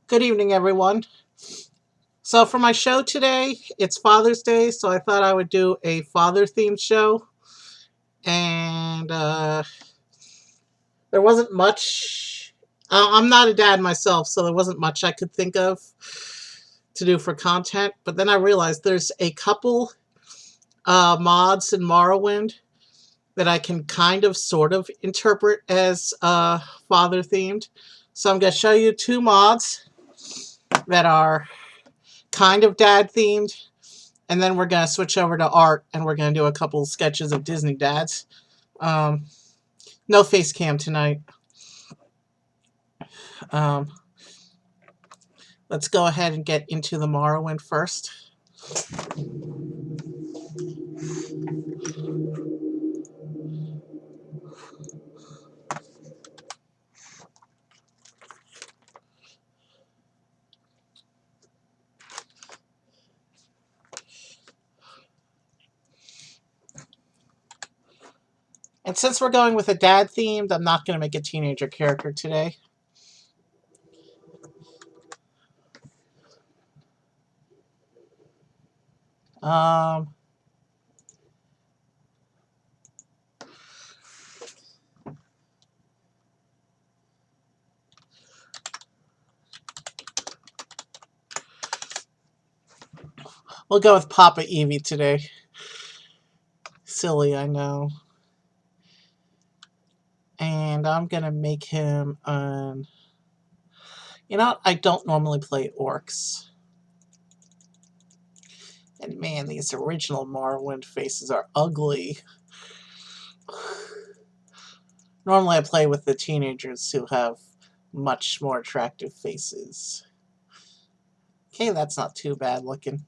Good evening, everyone. So, for my show today, it's Father's Day, so I thought I would do a father themed show. And there wasn't much. I'm not a dad myself, so there wasn't much I could think of to do for content. But then I realized there's a couple mods in Morrowind that I can kind of sort of interpret as father themed. So, I'm going to show you two mods that are kind of dad themed. And then we're going to switch over to art and we're going to do a couple sketches of Disney dads. Um, no face cam tonight. Um, let's go ahead and get into the Morrowind first. And since we're going with a dad themed, I'm not going to make a teenager character today. Um, we'll go with Papa Evie today. Silly, I know. And I'm going to make him an... You know, I don't normally play orcs. And man, these original Morrowind faces are ugly. Normally I play with the teenagers who have much more attractive faces. Okay, that's not too bad looking.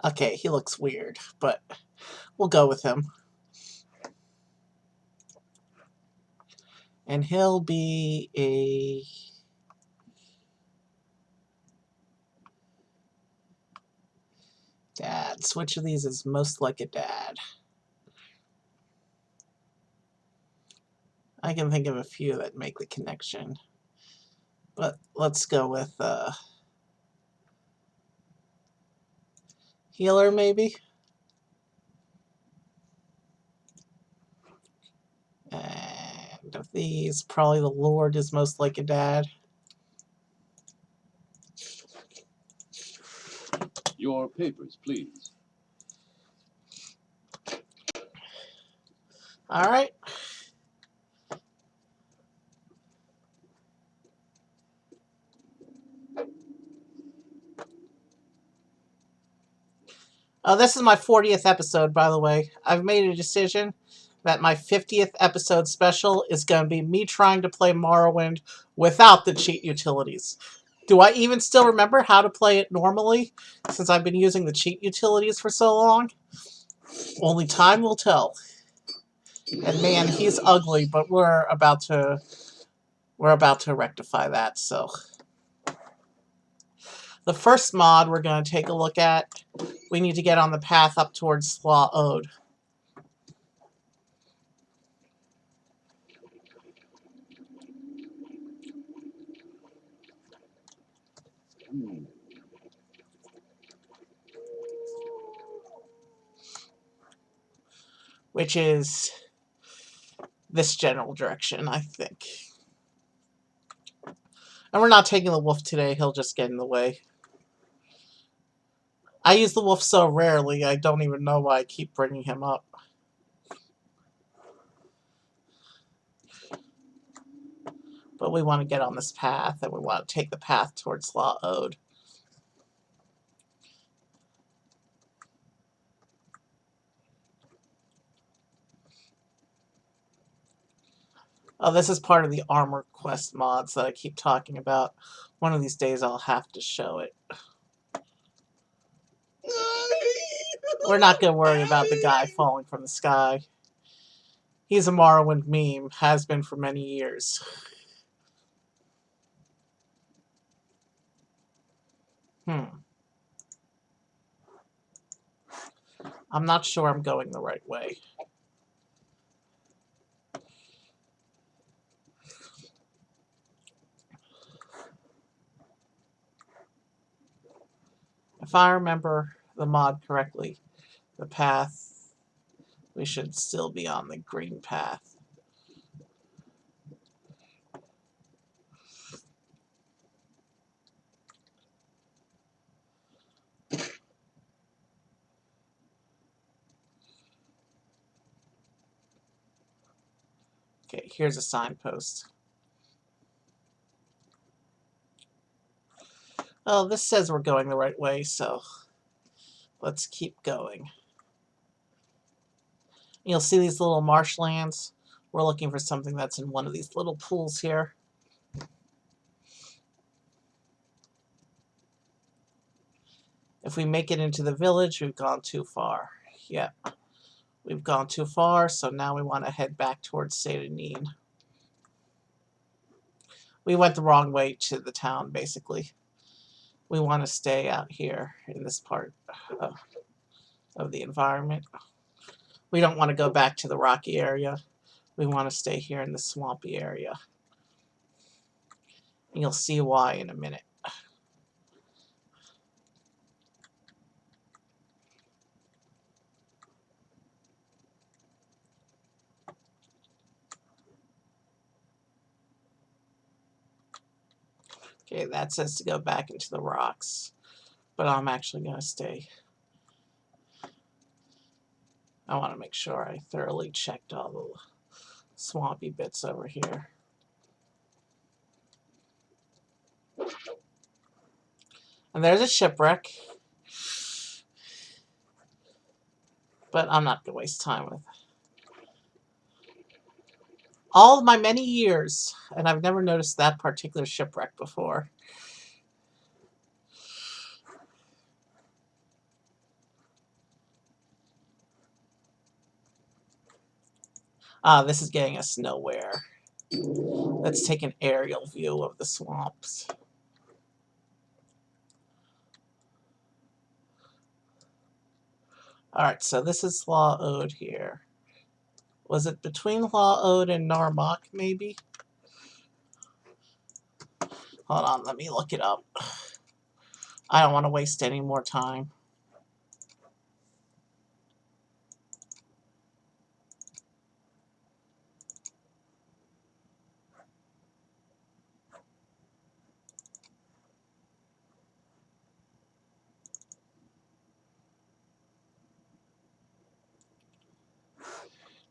Okay, he looks weird, but we'll go with him. And he'll be a... dad. Which of these is most like a dad? I can think of a few that make the connection. But let's go with healer, maybe? And of these, probably the Lord is most like a dad. Your papers, please. All right. This is my 40th episode, by the way. I've made a decision that my 50th episode special is going to be me trying to play Morrowind without the cheat utilities. Do I even still remember how to play it normally, since I've been using the cheat utilities for so long? Only time will tell. And man, he's ugly, but we're about to rectify that. So the first mod we're going to take a look at, we need to get on the path up towards Slaw Ode. Which is this general direction, I think. And we're not taking the wolf today, he'll just get in the way. I use the wolf so rarely, I don't even know why I keep bringing him up. But we want to get on this path, and we want to take the path towards Slaw Ode. Oh, this is part of the armor quest mods that I keep talking about. One of these days I'll have to show it. We're not going to worry about the guy falling from the sky. He's a Morrowind meme, has been for many years. I'm not sure I'm going the right way. If I remember the mod correctly, the path, we should still be on the green path. Okay, here's a signpost. Oh, this says we're going the right way, so let's keep going. You'll see these little marshlands. We're looking for something that's in one of these little pools here. If we make it into the village, we've gone too far. Yep, we've gone too far, so now we want to head back towards Saint Denis. We went the wrong way to the town, basically. We want to stay out here in this part of the environment. We don't want to go back to the rocky area. We want to stay here in the swampy area. And you'll see why in a minute. Okay, that says to go back into the rocks. But I'm actually going to stay. I want to make sure I thoroughly checked all the swampy bits over here. And there's a shipwreck. But I'm not going to waste time with it. All of my many years, and I've never noticed that particular shipwreck before. This is getting us nowhere. Let's take an aerial view of the swamps. Alright, so this is Law Ode here. Was it between Law Ode and Narmak, maybe? Hold on, let me look it up. I don't want to waste any more time.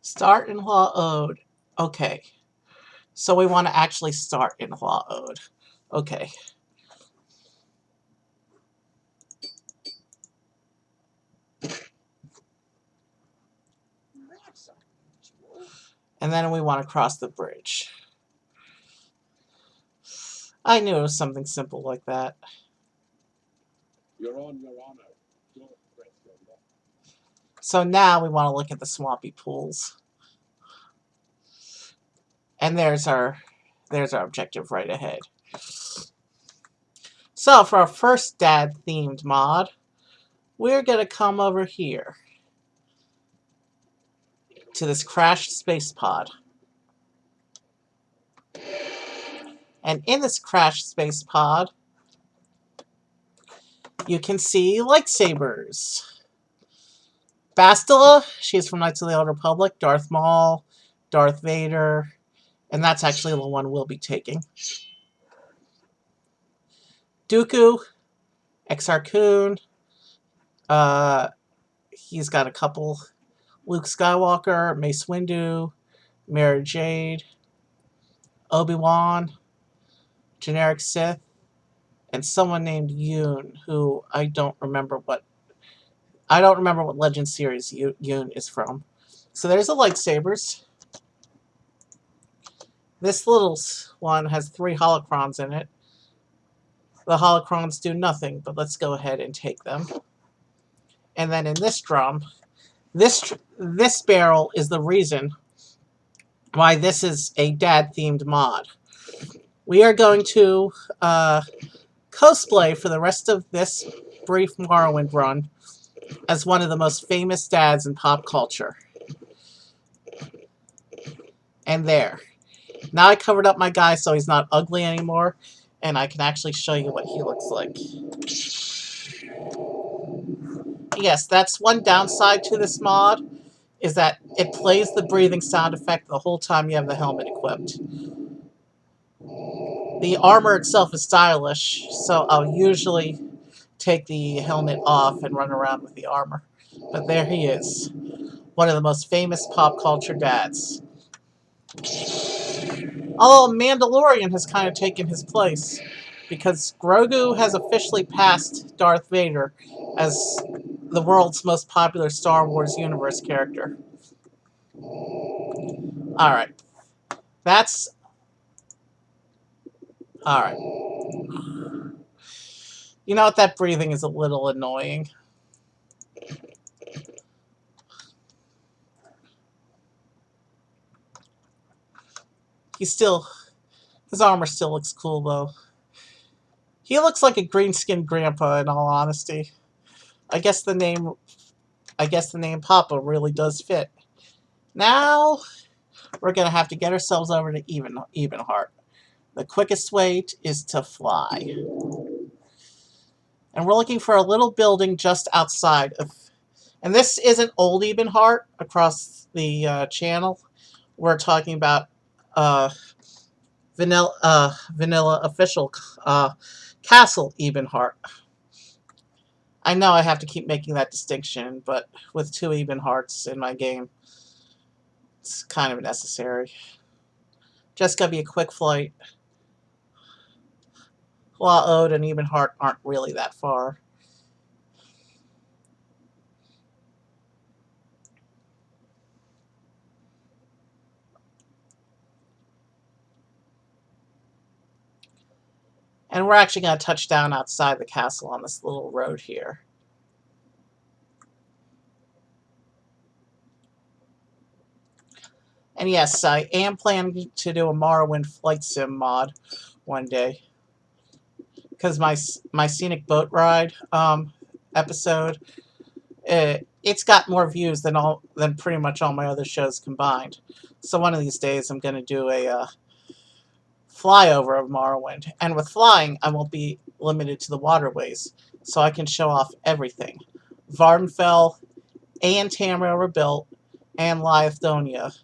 Start in Law Ode. Okay. So we want to actually start in Law Ode. Okay. And then we want to cross the bridge. I knew it was something simple like that. You're on your honor. Don't press your luck. So now we want to look at the swampy pools. And there's our objective right ahead. So for our first dad-themed mod, we're going to come over here to this crashed space pod. And in this crashed space pod, you can see lightsabers. Bastila, she's from Knights of the Old Republic. Darth Maul, Darth Vader, and that's actually the one we'll be taking. Dooku, Exar Kun, he's got a couple. Luke Skywalker, Mace Windu, Mara Jade, Obi-Wan, generic Sith, and someone named Yoon, who I don't remember what Legend series Yoon is from. So there's the lightsabers. This little one has 3 holocrons in it. The holocrons do nothing, but let's go ahead and take them. And then in this drum, this barrel is the reason why this is a dad-themed mod. We are going to cosplay for the rest of this brief Morrowind run as one of the most famous dads in pop culture. And there. Now I covered up my guy so he's not ugly anymore, and I can actually show you what he looks like. Yes, that's one downside to this mod, is that it plays the breathing sound effect the whole time you have the helmet equipped. The armor itself is stylish, so I'll usually take the helmet off and run around with the armor. But there he is, one of the most famous pop culture dads. Oh, Mandalorian has kind of taken his place, because Grogu has officially passed Darth Vader as the world's most popular Star Wars universe character. Alright. That's... Alright. You know what? That breathing is a little annoying. His armor still looks cool, though. He looks like a green-skinned grandpa, in all honesty. I guess the name Papa really does fit. Now, we're going to have to get ourselves over to Evenheart. The quickest way is to fly. And we're looking for a little building just outside of... And this isn't old Evenheart across the channel. We're talking about vanilla official Castle Evenheart. I know I have to keep making that distinction, but with 2 Evenhearts in my game, it's kind of necessary. Just gotta be a quick flight. While Ode and Evenheart aren't really that far. And we're actually going to touch down outside the castle on this little road here. And yes, I am planning to do a Morrowind flight sim mod one day. Because my scenic boat ride episode, it's got more views than pretty much all my other shows combined. So one of these days I'm going to do a flyover of Morrowind. And with flying, I won't be limited to the waterways, so I can show off everything. Vardenfell and Tamriel Rebuilt and Lythonia.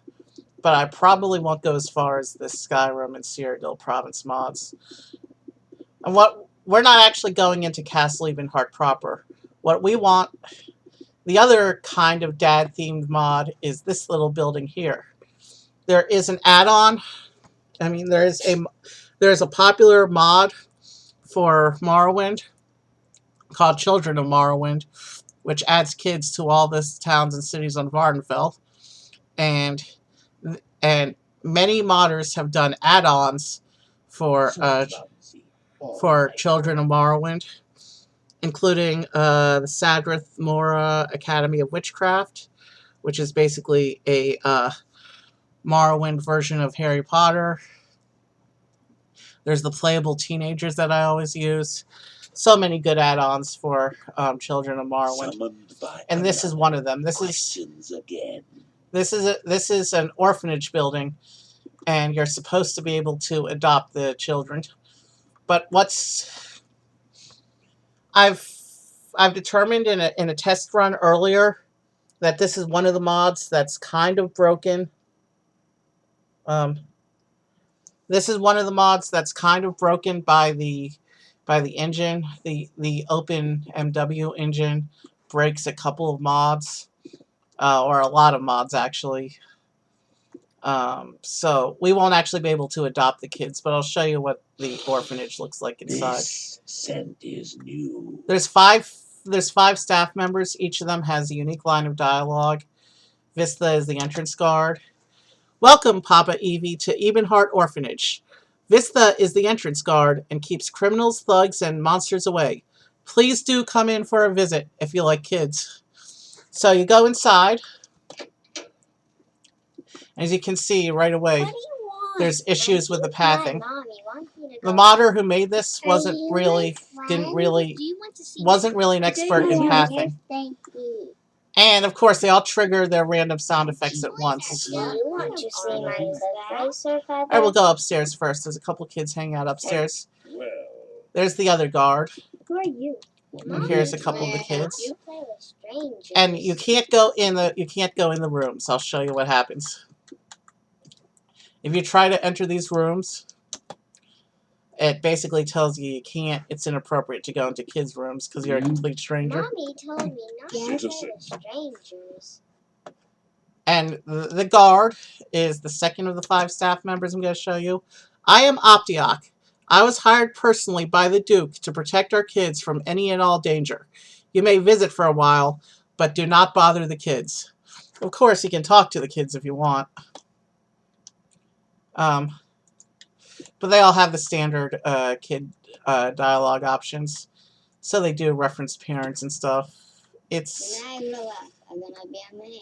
But I probably won't go as far as the Skyrim and Cyrodiil province mods. And we're not actually going into Castle Evenheart proper. What we want, the other kind of dad-themed mod, is this little building here. There is an add-on. I mean, there's a popular mod for Morrowind called Children of Morrowind, which adds kids to all the towns and cities on Vardenfell. And many modders have done add-ons for Children of Morrowind, including the Sadrith Mora Academy of Witchcraft, which is basically a Morrowind version of Harry Potter. There's the playable teenagers that I always use. So many good add-ons for Children of Morrowind, and this is one of them. This is an orphanage building, and you're supposed to be able to adopt the children. But I've determined in a test run earlier that this is one of the mods that's kind of broken. This is one of the mods that's kind of broken by the engine. The Open MW engine breaks a couple of mods, or a lot of mods actually. So we won't actually be able to adopt the kids, but I'll show you what the orphanage looks like inside. This scent is new. There's five staff members. Each of them has a unique line of dialogue. Vista is the entrance guard. Welcome, Papa Evie, to Ebenheart Orphanage. Vista is the entrance guard and keeps criminals, thugs, and monsters away. Please do come in for a visit if you like kids. So you go inside. As you can see right away, there's issues with the pathing. The modder who made this wasn't really wasn't really an expert in pathing. And of course, they all trigger their random sound effects at once. Do you want to see my advisor, Father? I will go upstairs first. There's a couple kids hanging out upstairs. Well, There's the other guard. Who are you? And here's a couple of the kids. You play with strangers. And you can't go in the rooms. I'll show you what happens. If you try to enter these rooms, it basically tells you can't. It's inappropriate to go into kids' rooms because you're a complete stranger. Mommy told me not to play with strangers. And the guard is the second of the 5 staff members I'm going to show you. I am Optiok. I was hired personally by the Duke to protect our kids from any and all danger. You may visit for a while, but do not bother the kids. Of course, you can talk to the kids if you want. But they all have the standard kid dialogue options. So they do reference parents and stuff. It's...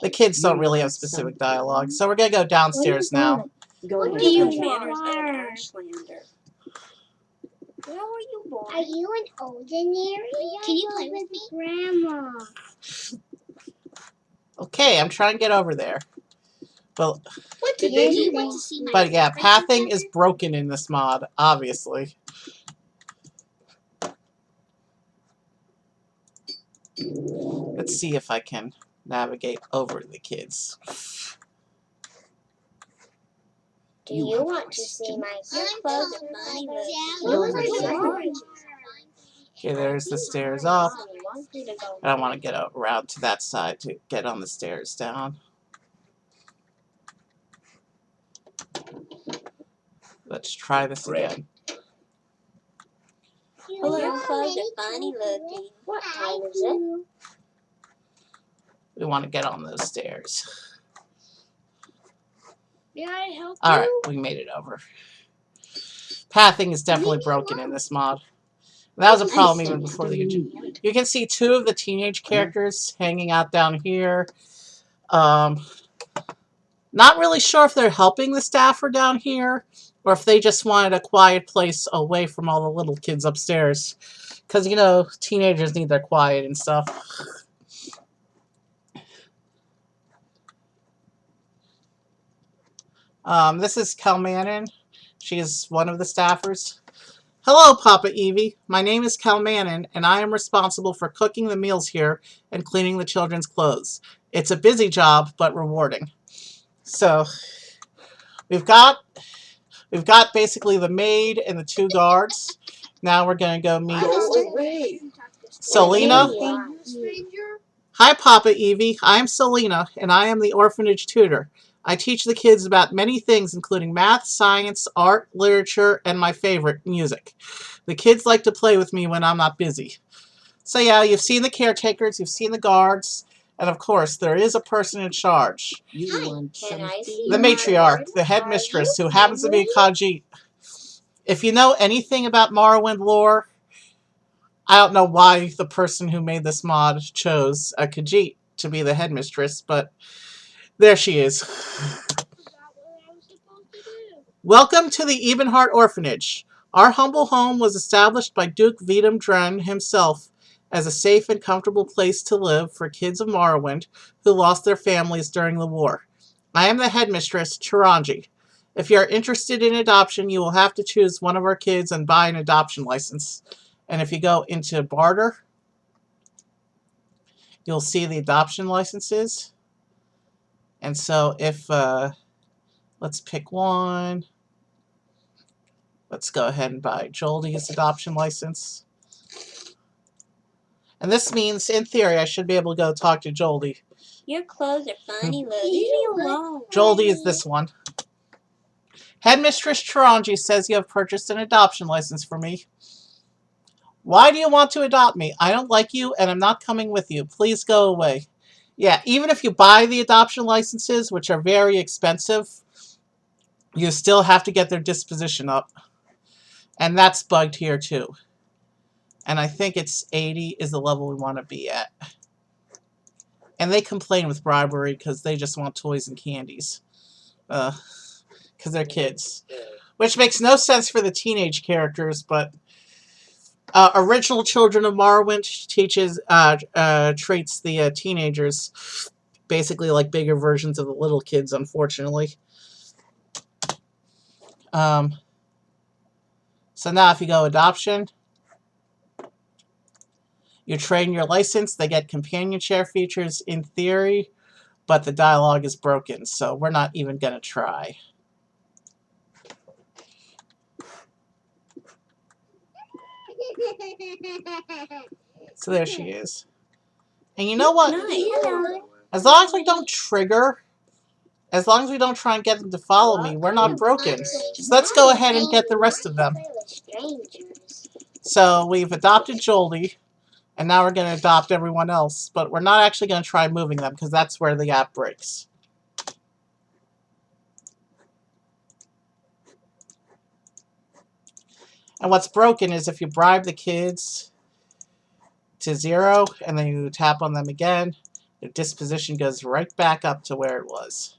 The kids don't really have specific dialogue. So we're going to go downstairs now. What do you want? Where were you born? Are you an ordinary? Can you play with me? Grandma. Okay, I'm trying to get over there. Well, What do you want to see my but yeah, pathing is broken in this mod, obviously. Let's see if I can navigate over the kids. Do you want to see my clothes and money? Okay, there's the stairs up. I want to get around to that side to get on the stairs down. Let's try this again. Hello, clothes are funny looking. What time is it? We want to get on those stairs. May I help Alright, we made it over. Pathing is definitely broken in this mod. That was a problem even before the YouTube. You can see 2 of the teenage characters hanging out down here. Not really sure if they're helping the staffer down here, or if they just wanted a quiet place away from all the little kids upstairs. Because, you know, teenagers need their quiet and stuff. This is Kelmanin. She is one of the staffers. Hello, Papa Evie. My name is Kelmanin, and I am responsible for cooking the meals here and cleaning the children's clothes. It's a busy job, but rewarding. So, we've got basically the maid and the 2 guards. Now we're going to go meet Selena. Hi, Papa Evie. I'm Selena, and I am the orphanage tutor. I teach the kids about many things, including math, science, art, literature, and my favorite, music. The kids like to play with me when I'm not busy. So yeah, you've seen the caretakers, you've seen the guards, and of course, there is a person in charge. The matriarch, the headmistress, who happens to be a Khajiit. If you know anything about Morrowind lore, I don't know why the person who made this mod chose a Khajiit to be the headmistress, but there she is. Welcome to the Ebenheart Orphanage. Our humble home was established by Duke Vidam Dren himself as a safe and comfortable place to live for kids of Morrowind who lost their families during the war. I am the headmistress, Chiranji. If you are interested in adoption, you will have to choose one of our kids and buy an adoption license. And if you go into barter, you'll see the adoption licenses. And so if, let's pick one. Let's go ahead and buy Joldy's adoption license. And this means, in theory, I should be able to go talk to Joldy. Your clothes are funny looking. Leave me alone. Joldy is this one. Headmistress Chiranji says you have purchased an adoption license for me. Why do you want to adopt me? I don't like you, and I'm not coming with you. Please go away. Yeah, even if you buy the adoption licenses, which are very expensive, you still have to get their disposition up. And that's bugged here too. And I think it's 80 is the level we want to be at. And they complain with bribery because they just want toys and candies. Because they're kids. Which makes no sense for the teenage characters, but Original Children of Morrowind teaches treats the teenagers basically like bigger versions of the little kids, unfortunately. So now if you go adoption, you train your license, they get companion share features in theory, but the dialogue is broken, so we're not even going to try. So there she is. And you know what? As long as we don't trigger, as long as we don't try and get them to follow me, we're not broken. So let's go ahead and get the rest of them. So we've adopted Jolie, and now we're going to adopt everyone else, but we're not actually going to try moving them because that's where the app breaks. And what's broken is if you bribe the kids to 0 and then you tap on them again, their disposition goes right back up to where it was.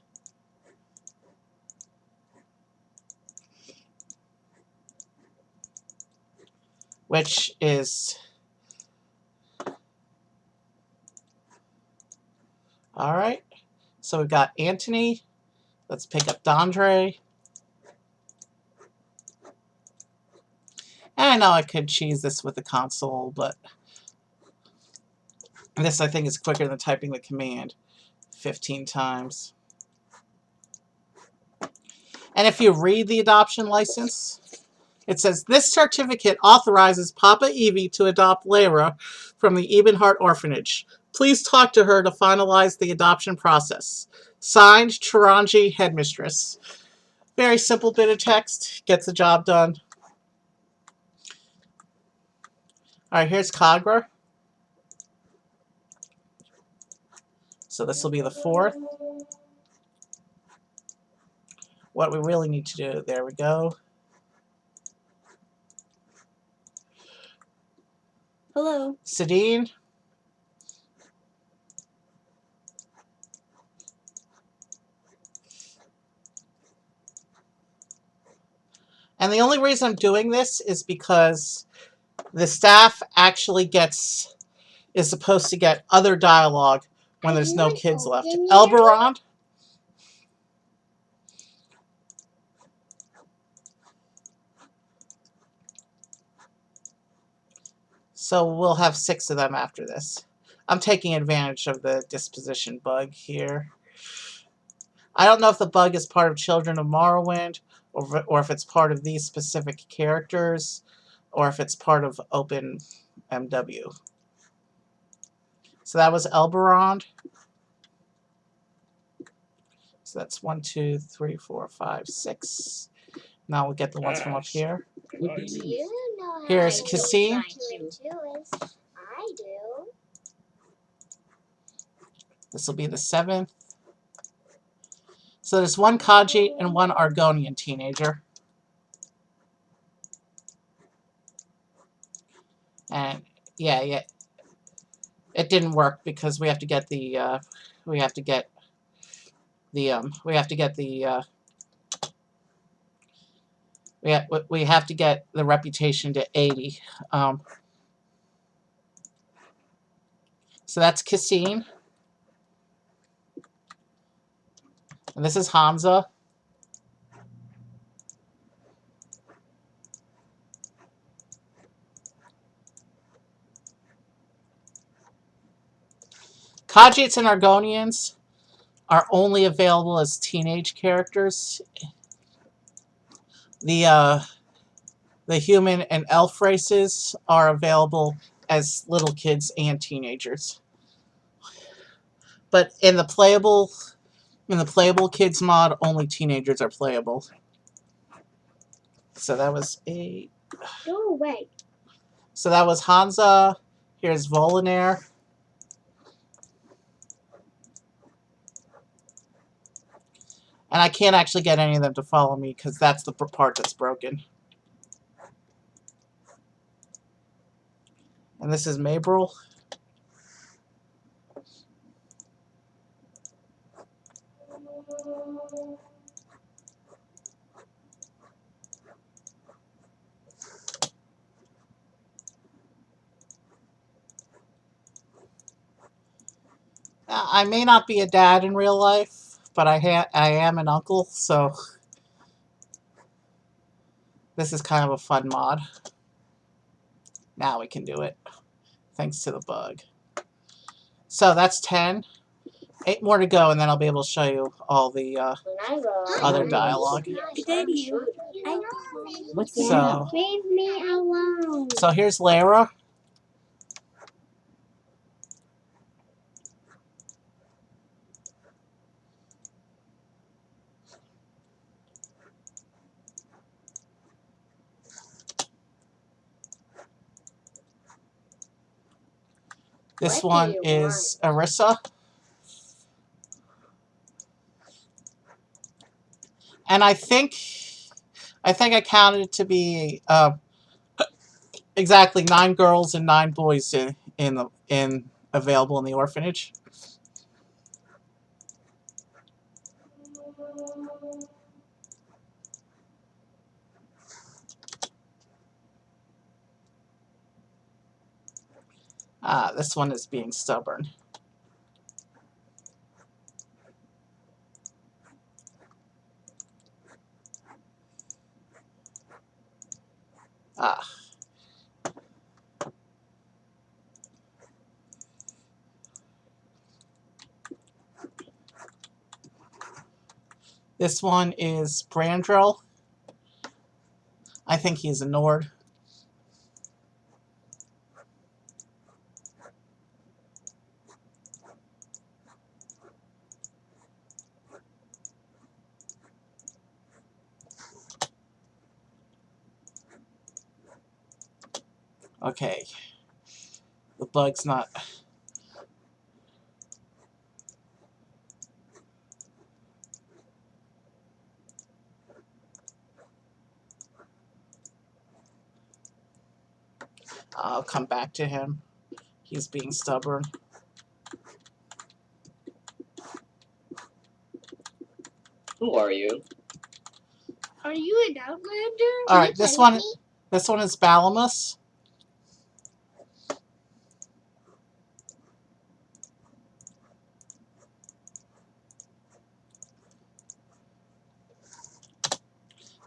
Which is... Alright, so we've got Anthony. Let's pick up Dondre. And I know I could cheese this with the console, but this I think is quicker than typing the command 15 times. And if you read the adoption license, it says, this certificate authorizes Papa Evie to adopt Lara from the Ebenhart Orphanage. Please talk to her to finalize the adoption process. Signed, Chiranji, Headmistress. Very simple bit of text. Gets the job done. Alright, here's Kagra. So this will be the 4th. What we really need to do, there we go. Hello. Sadine. And the only reason I'm doing this is because the staff actually is supposed to get other dialogue when there's no kids left. Elberond. So we'll have 6 of them after this. I'm taking advantage of the disposition bug here. I don't know if the bug is part of Children of Morrowind, or if it's part of these specific characters, or if it's part of Open MW. So that was Elberond. So that's 1, 2, 3, 4, 5, 6. Now we'll get the ones from up here. Here's Cassine. I do. This will be the 7th. So there's 1 Khajiit and 1 Argonian teenager. And yeah, it didn't work because we have to get the we have to get the reputation to 80. So that's Cassine. And this is Hamza. Khajiits and Argonians are only available as teenage characters. The human and elf races are available as little kids and teenagers. But in the playable kids mod, only teenagers are playable. So that was 8. Go away. So that was Hansa. Here's Volinair. And I can't actually get any of them to follow me because that's the part that's broken. And this is Mabrel. I may not be a dad in real life, but I am an uncle, so this is kind of a fun mod. Now we can do it, thanks to the bug. So that's 10. 8 more to go, and then I'll be able to show you all the other dialogue. What's So, Leave me alone. so here's Lara. This one is Arissa. And I think I counted it to be exactly 9 girls and 9 boys in available in the orphanage. This one is being stubborn. This one is Brandrel. I think he's a Nord. Okay. The bug's not... I'll come back to him. He's being stubborn. Who are you? Are you an Outlander? Alright, this one is Balamus.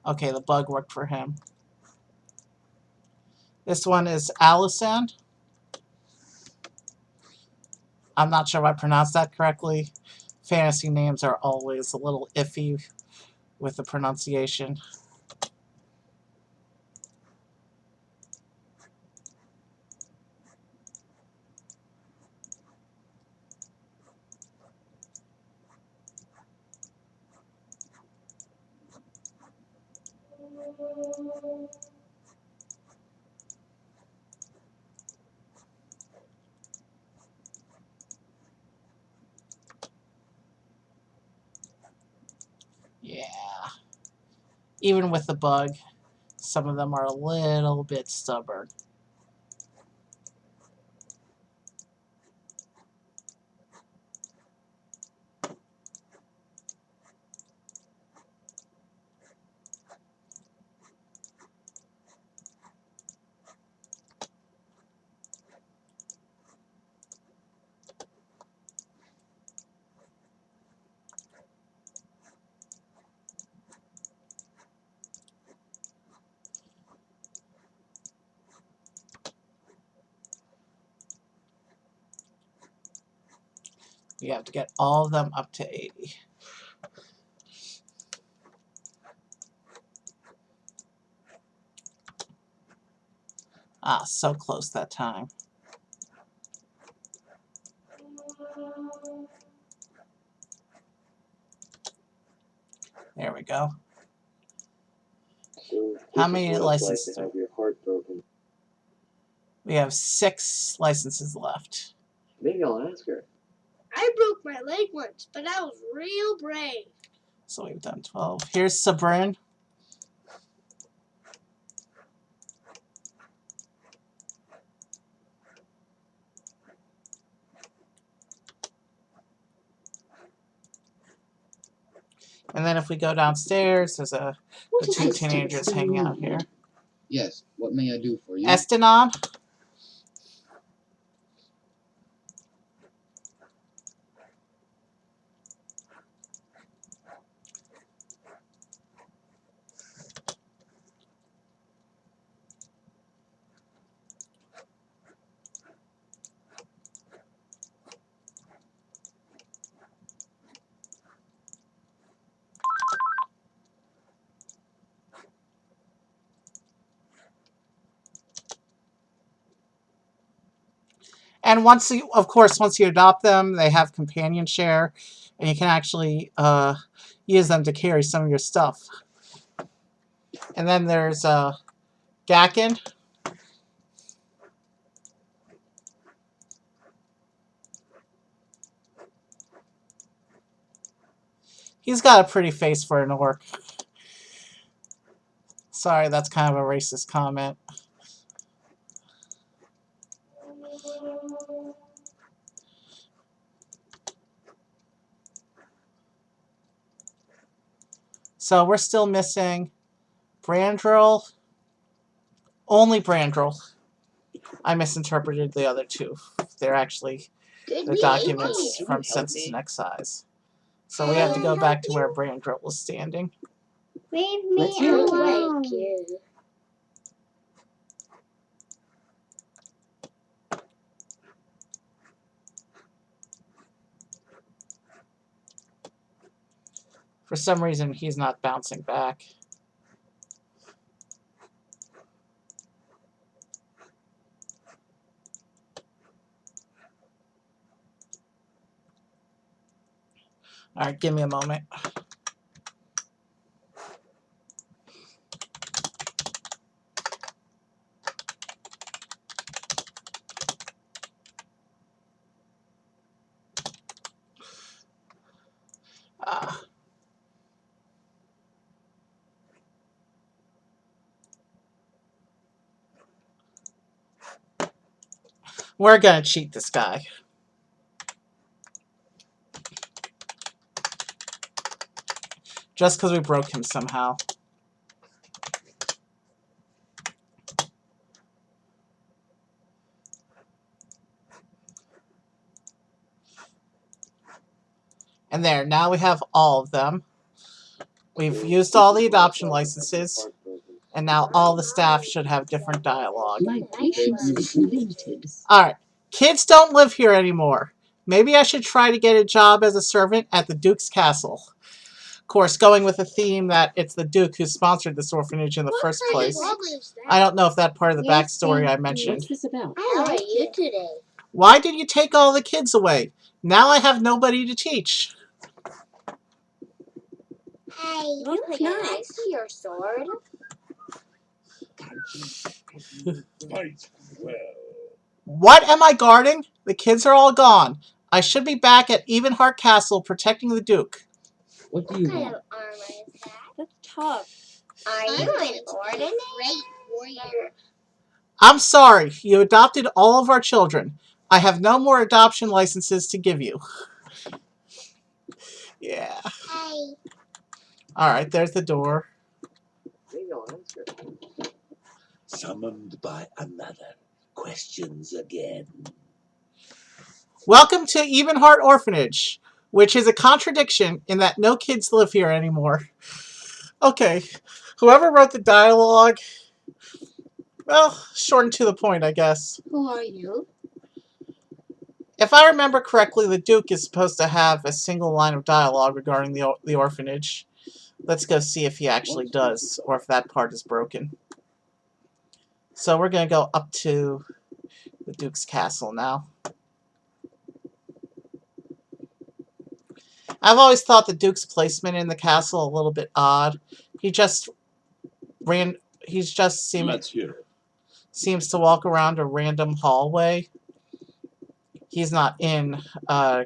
Okay, the bug worked for him. This one is Allison. I'm not sure if I pronounced that correctly. Fantasy names are always a little iffy with the pronunciation. Yeah. Even with the bug, some of them are a little bit stubborn. You have to get all of them up to 80. So close that time. There we go. So, How many licenses? have your heart broken? We have 6 licenses left. Maybe I'll ask her. I broke my leg once, but I was real brave. So we've done 12. Here's Sabrin. And then if we go downstairs, there's the 2 teenagers hanging out here. Yes, what may I do for you? Estenon. And once you, of course, once you adopt them, they have companion share, and you can actually use them to carry some of your stuff. And then there's Gakken. He's got a pretty face for an orc. Sorry, that's kind of a racist comment. So we're still missing Brandrel. Only Brandrel. I misinterpreted the other two. They're actually the documents from Census and Excise. So we have to go back to where Brandrel was standing. Leave me alone. For some reason, he's not bouncing back. All right, give me a moment. We're gonna cheat this guy. Just because we broke him somehow. And there, now we have all of them. We've used all the adoption licenses, and now all the staff should have different dialogue. My patience is limited. Alright, kids don't live here anymore. Maybe I should try to get a job as a servant at the Duke's castle. Of course, going with the theme that it's the Duke who sponsored this orphanage in the first place. I don't know if that part of the backstory I mentioned. What's this about? How are you today? Why did you take all the kids away? Now I have nobody to teach. Hey, you look nice with your sword. Fight well. What am I guarding? The kids are all gone. I should be back at Evenheart Castle protecting the Duke. What do you What kind want? of armor is that? That's tough. Are you an ordinary warrior? I'm sorry. You adopted all of our children. I have no more adoption licenses to give you. Yeah. Hey. Alright, there's the door. Summoned by another. Questions again. Welcome to Evenheart Orphanage, which is a contradiction in that no kids live here anymore. Okay, whoever wrote the dialogue, well, short and to the point, I guess. Who are you? If I remember correctly, the Duke is supposed to have a single line of dialogue regarding the orphanage. Let's go see if he actually does, or if that part is broken. So we're going to go up to the Duke's castle now. I've always thought the Duke's placement in the castle a little bit odd. He just Let's hear it. seems to walk around a random hallway. He's not in a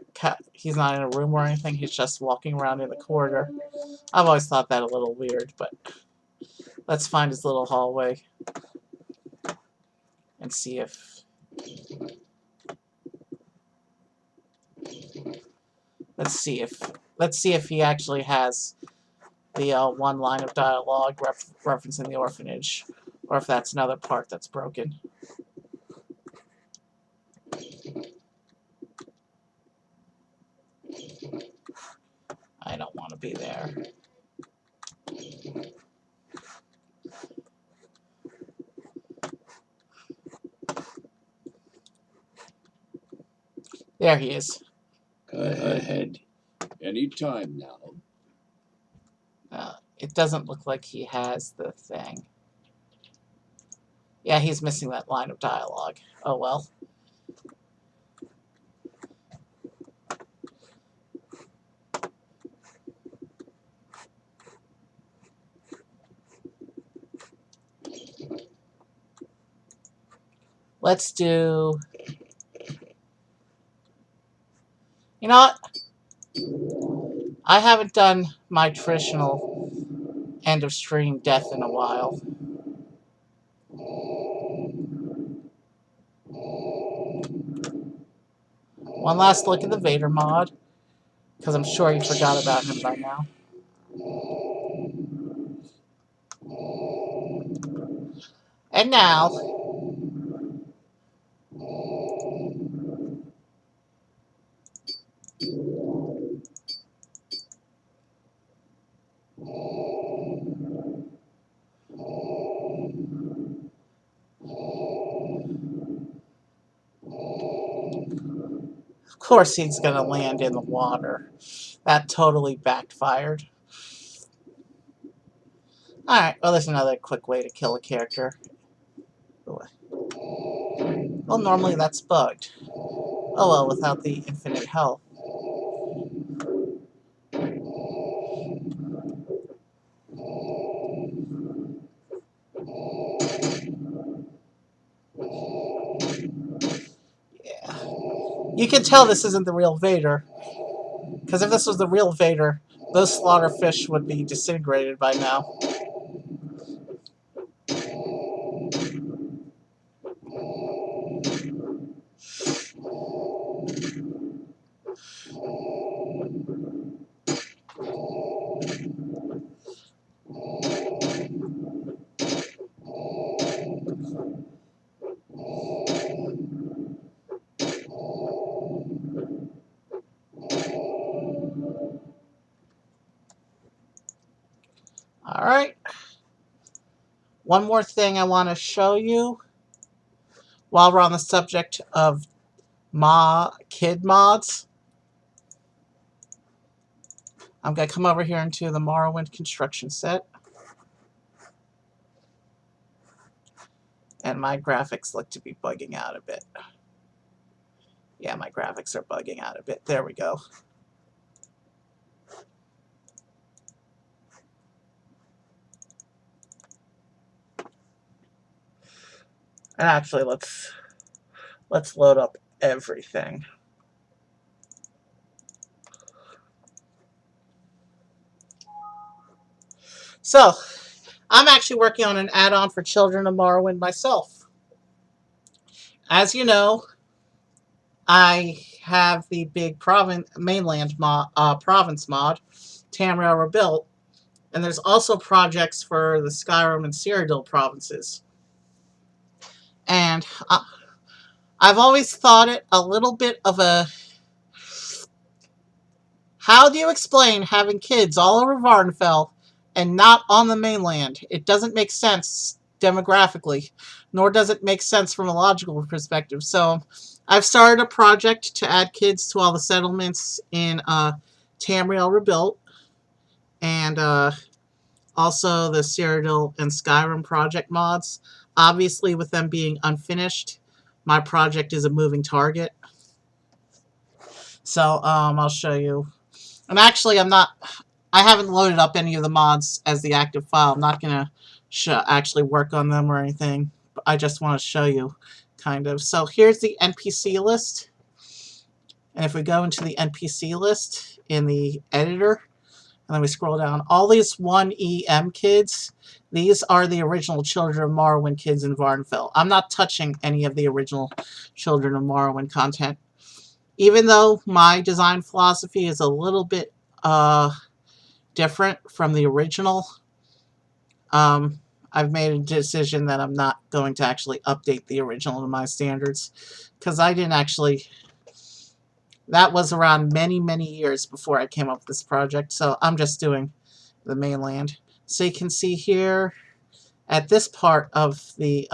room or anything. He's just walking around in the corridor. I've always thought that a little weird, but let's find his little hallway and see if let's see if he actually has the one line of dialogue referencing the orphanage, or if that's another part that's broken. I don't want to be there. There he is. Go ahead. Any time now. It doesn't look like he has the thing. Yeah, he's missing that line of dialogue. Oh well. Let's do... You know what? I haven't done my traditional end of stream death in a while. One last look at the Vader mod, because I'm sure you forgot about him by now. And now, of course he's going to land in the water. That totally backfired. Alright, well there's another quick way to kill a character. Well, normally that's bugged. Oh well, without the infinite health. Yeah. You can tell this isn't the real Vader. Because if this was the real Vader, those slaughter fish would be disintegrated by now. Alright. One more thing I want to show you while we're on the subject of kid mods. I'm going to come over here into the Morrowind construction set. And my graphics look to be bugging out a bit. Yeah, my graphics are bugging out a bit. There we go. And actually, let's load up everything. So, I'm actually working on an add-on for Children of Morrowind myself. As you know, I have the big mainland mod, province mod, Tamriel Rebuilt, and there's also projects for the Skyrim and Cyrodiil provinces. And I've always thought it a little bit of a... How do you explain having kids all over Vardenfell and not on the mainland? It doesn't make sense demographically, nor does it make sense from a logical perspective. So I've started a project to add kids to all the settlements in Tamriel Rebuilt, and also the Cyrodiil and Skyrim project mods. Obviously, with them being unfinished, my project is a moving target. So I'll show you. And actually, I haven't loaded up any of the mods as the active file. I'm not going to actually work on them or anything. But I just want to show you, kind of. So here's the NPC list. And if we go into the NPC list in the editor, and then we scroll down, all these 1EM kids, these are the original Children of Morrowind kids in Vardenfell. I'm not touching any of the original Children of Morrowind content. Even though my design philosophy is a little bit different from the original, I've made a decision that I'm not going to actually update the original to my standards, because I didn't actually... That was around many, many years before I came up with this project, so I'm just doing the mainland. So you can see here, at this part of the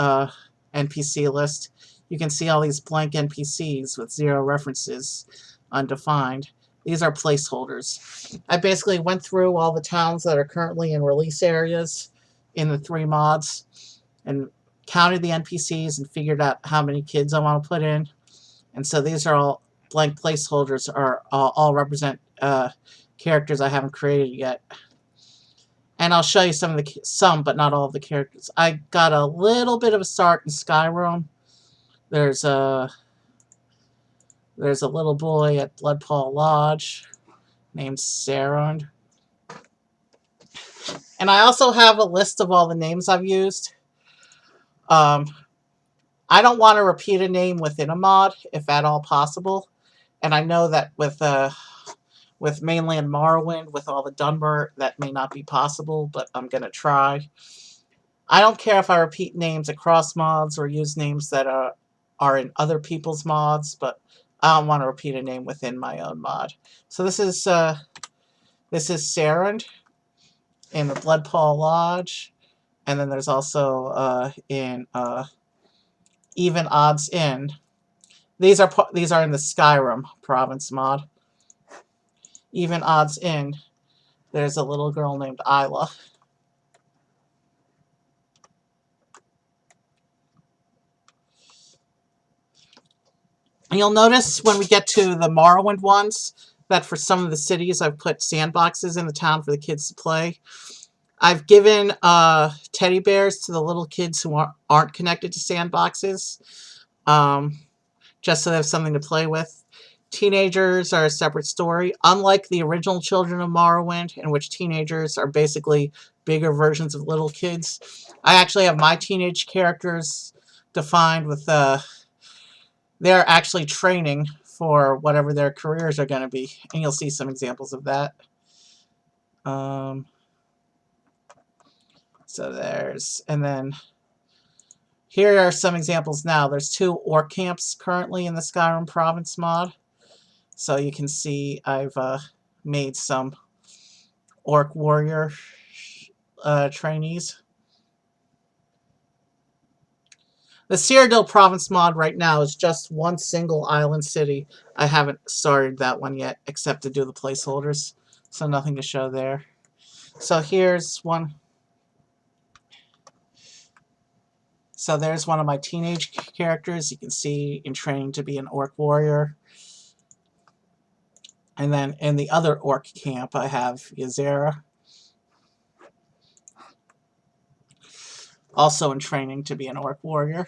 NPC list, you can see all these blank NPCs with 0 references, undefined. These are placeholders. I basically went through all the towns that are currently in release areas in the 3 mods and counted the NPCs and figured out how many kids I want to put in. And so these are all blank placeholders, all represent characters I haven't created yet. And I'll show you some, but not all of the characters. I got a little bit of a start in Skyrim. There's a little boy at Bloodpaw Lodge named Sarand. And I also have a list of all the names I've used. I don't want to repeat a name within a mod, if at all possible. And I know that with mainland Morrowind, with all the Dunmer, that may not be possible, but I'm going to try. I don't care if I repeat names across mods or use names that are in other people's mods, but I don't want to repeat a name within my own mod. So this is Sarand in the Bloodpaw Lodge, and then there's also in Even Odds In. These are in the Skyrim province mod. Even Odds In. There's a little girl named Isla. And you'll notice when we get to the Morrowind ones that for some of the cities I've put sandboxes in the town for the kids to play. I've given teddy bears to the little kids who aren't connected to sandboxes, just so they have something to play with. Teenagers are a separate story. Unlike the original Children of Morrowind, in which teenagers are basically bigger versions of little kids, I actually have my teenage characters defined with they're actually training for whatever their careers are going to be. And you'll see some examples of that. So and then here are some examples now. There's 2 orc camps currently in the Skyrim province mod. So you can see I've made some orc warrior trainees. The Cyrodiil province mod right now is just one single island city. I haven't started that one yet, except to do the placeholders. So nothing to show there. So here's one. So there's one of my teenage characters. You can see in training to be an orc warrior. And then in the other orc camp, I have Ysera. Also in training to be an orc warrior.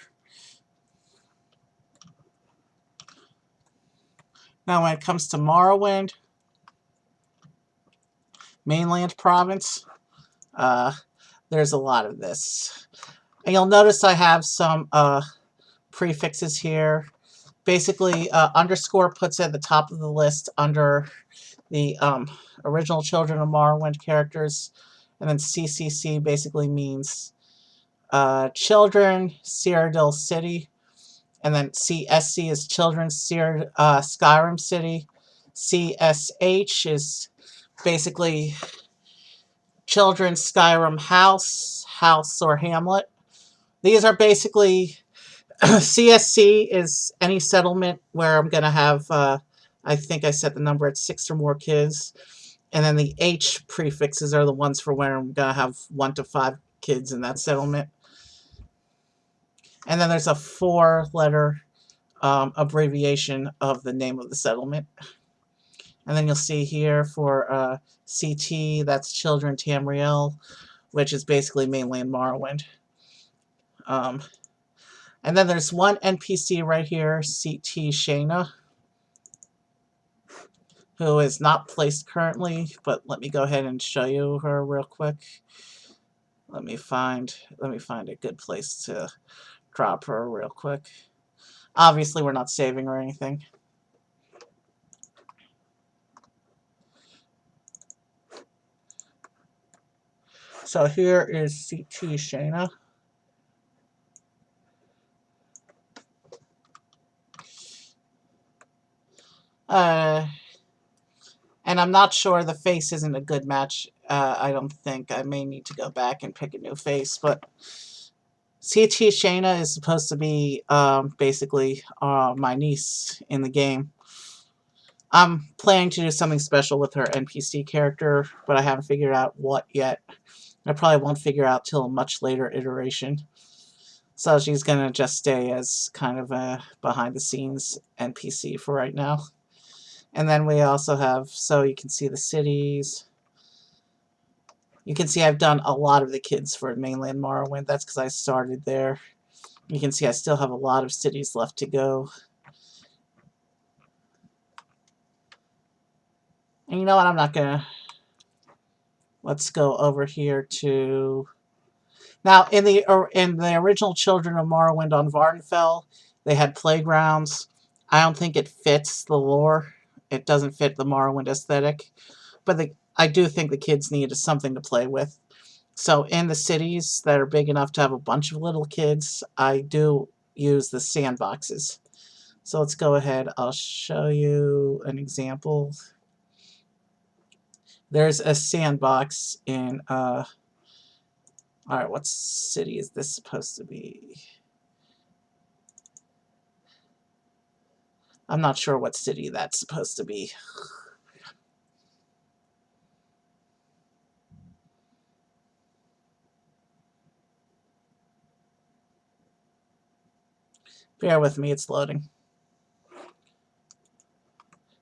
Now when it comes to Morrowind, mainland province, there's a lot of this. And you'll notice I have some prefixes here. Basically, underscore puts at the top of the list under the original Children of Morrowind characters. And then CCC basically means Children, Cyrodiil City. And then CSC is Children's Skyrim City. CSH is basically Children's Skyrim House or Hamlet. These are basically... CSC is any settlement where I'm going to have, I think I set the number at 6 or more kids. And then the H prefixes are the ones for where I'm going to have 1 to 5 kids in that settlement. And then there's a 4-letter abbreviation of the name of the settlement. And then you'll see here for CT, that's Children Tamriel, which is basically mainland Morrowind. And then there's one NPC right here, CT Shayna, who is not placed currently, but let me go ahead and show you her real quick. Let me find a good place to drop her real quick. Obviously, we're not saving or anything. So here is CT Shayna. And I'm not sure the face isn't a good match. I don't think. I may need to go back and pick a new face, but CT Shayna is supposed to be basically my niece in the game. I'm planning to do something special with her NPC character, but I haven't figured out what yet. I probably won't figure out till a much later iteration. So she's going to just stay as kind of a behind-the-scenes NPC for right now. And then we also have, so you can see the cities. You can see I've done a lot of the kids for mainland Morrowind. That's because I started there. You can see I still have a lot of cities left to go. And you know what? I'm not gonna... Let's go over here to... Now, in the original Children of Morrowind on Vardenfell, they had playgrounds. I don't think it fits the lore. It doesn't fit the Morrowind aesthetic. But I do think the kids needed something to play with. So in the cities that are big enough to have a bunch of little kids, I do use the sandboxes. So let's go ahead. I'll show you an example. There's a sandbox in... Alright, what city is this supposed to be? I'm not sure what city that's supposed to be. Bear with me, it's loading.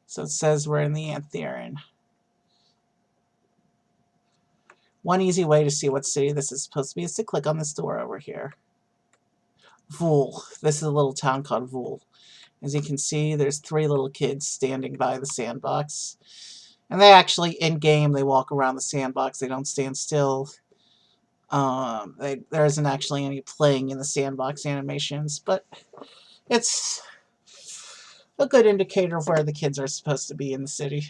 So it says we're in the Antherian. One easy way to see what city this is supposed to be is to click on this door over here. Vool. This is a little town called Vool. As you can see, there's 3 little kids standing by the sandbox. And they actually, in-game, they walk around the sandbox. They don't stand still. There isn't actually any playing in the sandbox animations, but it's a good indicator of where the kids are supposed to be in the city.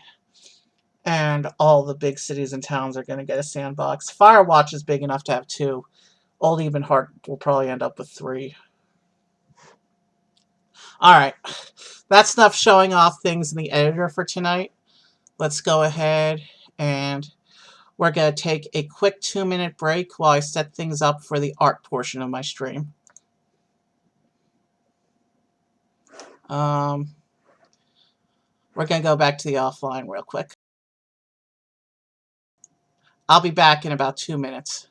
And all the big cities and towns are going to get a sandbox. Firewatch is big enough to have 2. Old Ebenheart will probably end up with 3. Alright, that's enough showing off things in the editor for tonight. Let's go ahead and we're going to take a quick 2-minute break while I set things up for the art portion of my stream. We're going to go back to the offline real quick. I'll be back in about 2 minutes.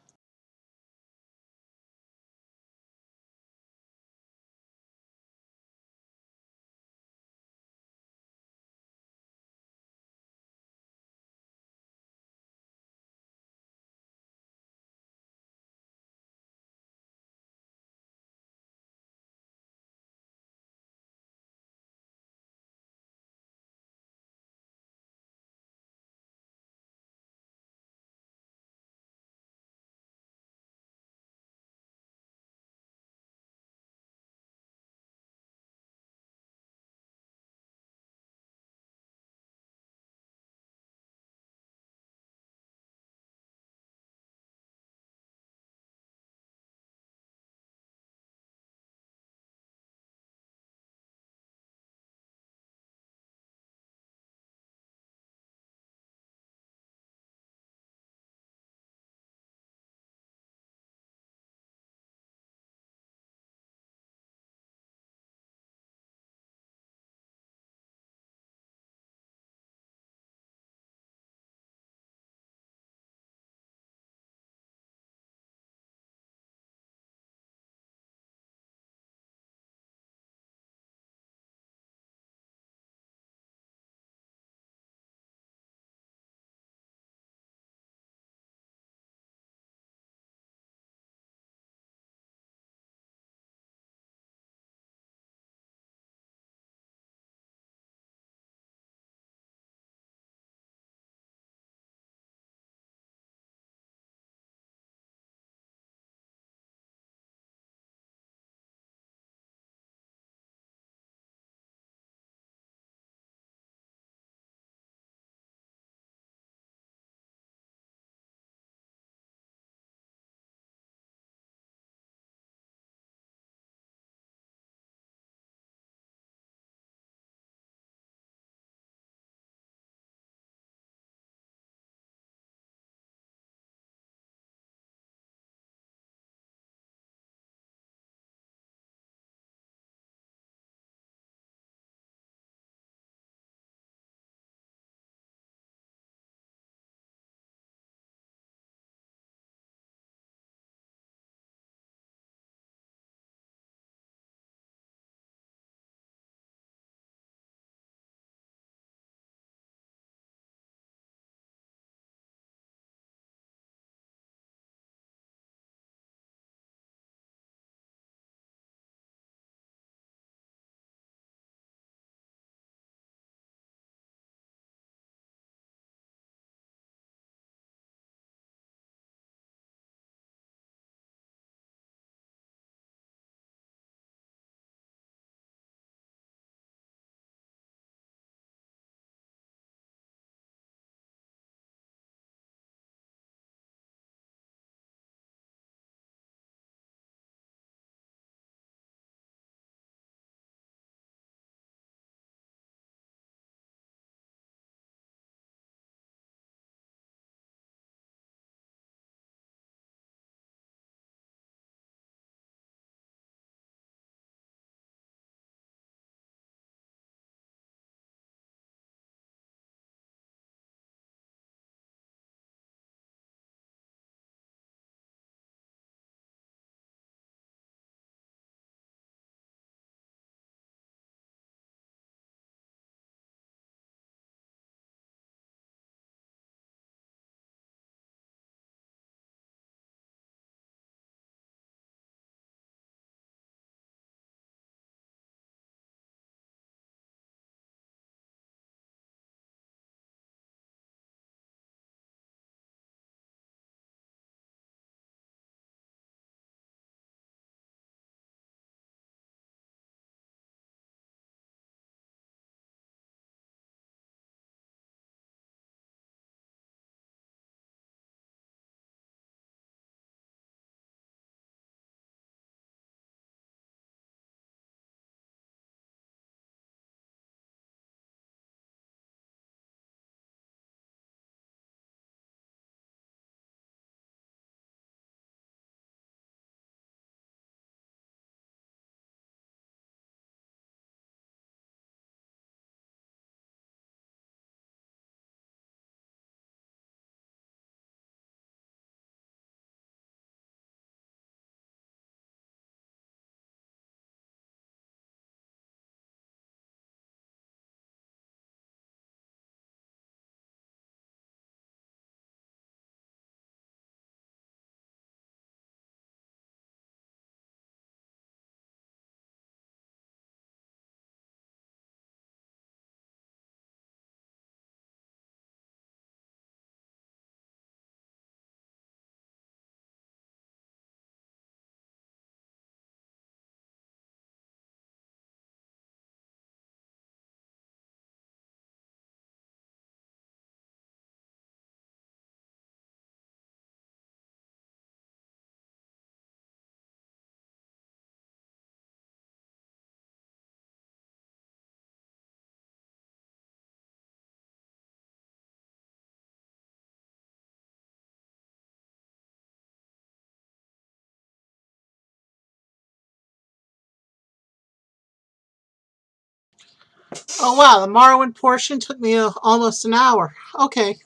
Oh wow, the Morrowind portion took me almost an hour. Okay.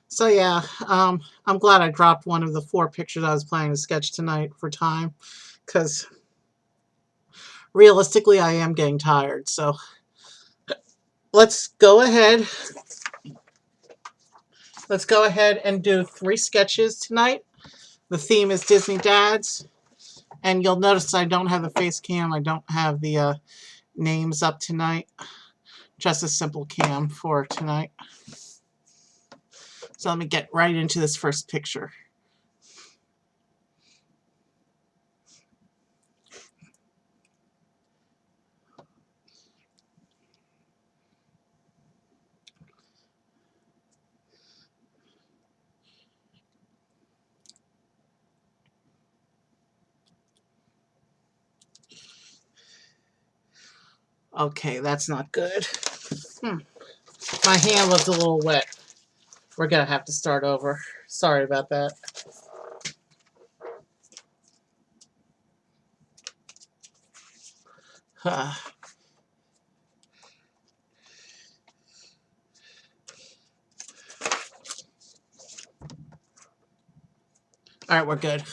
So yeah, I'm glad I dropped one of the 4 pictures I was planning to sketch tonight for time, because realistically I am getting tired. So let's go ahead. Let's go ahead and do 3 sketches tonight. The theme is Disney Dads, and you'll notice I don't have the face cam. I don't have the names up tonight. Just a simple cam for tonight. So let me get right into this first picture. Okay, that's not good. My hand looks a little wet. We're gonna have to start over. Sorry about that. Alright, we're good.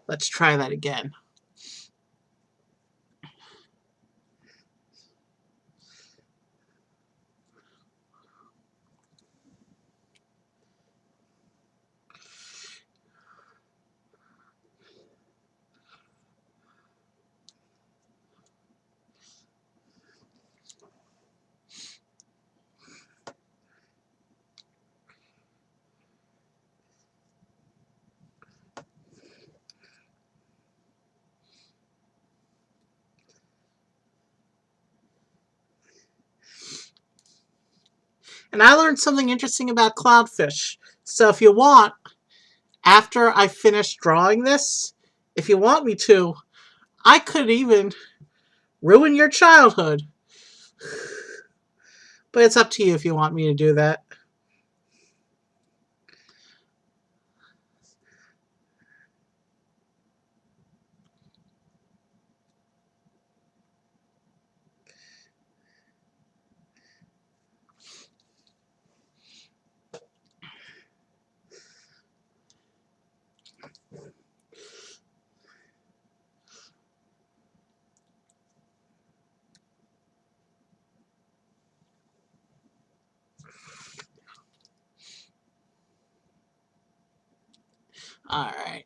Let's try that again. And I learned something interesting about clownfish. So if you want, after I finish drawing this, if you want me to, I could even ruin your childhood. But it's up to you if you want me to do that. Alright.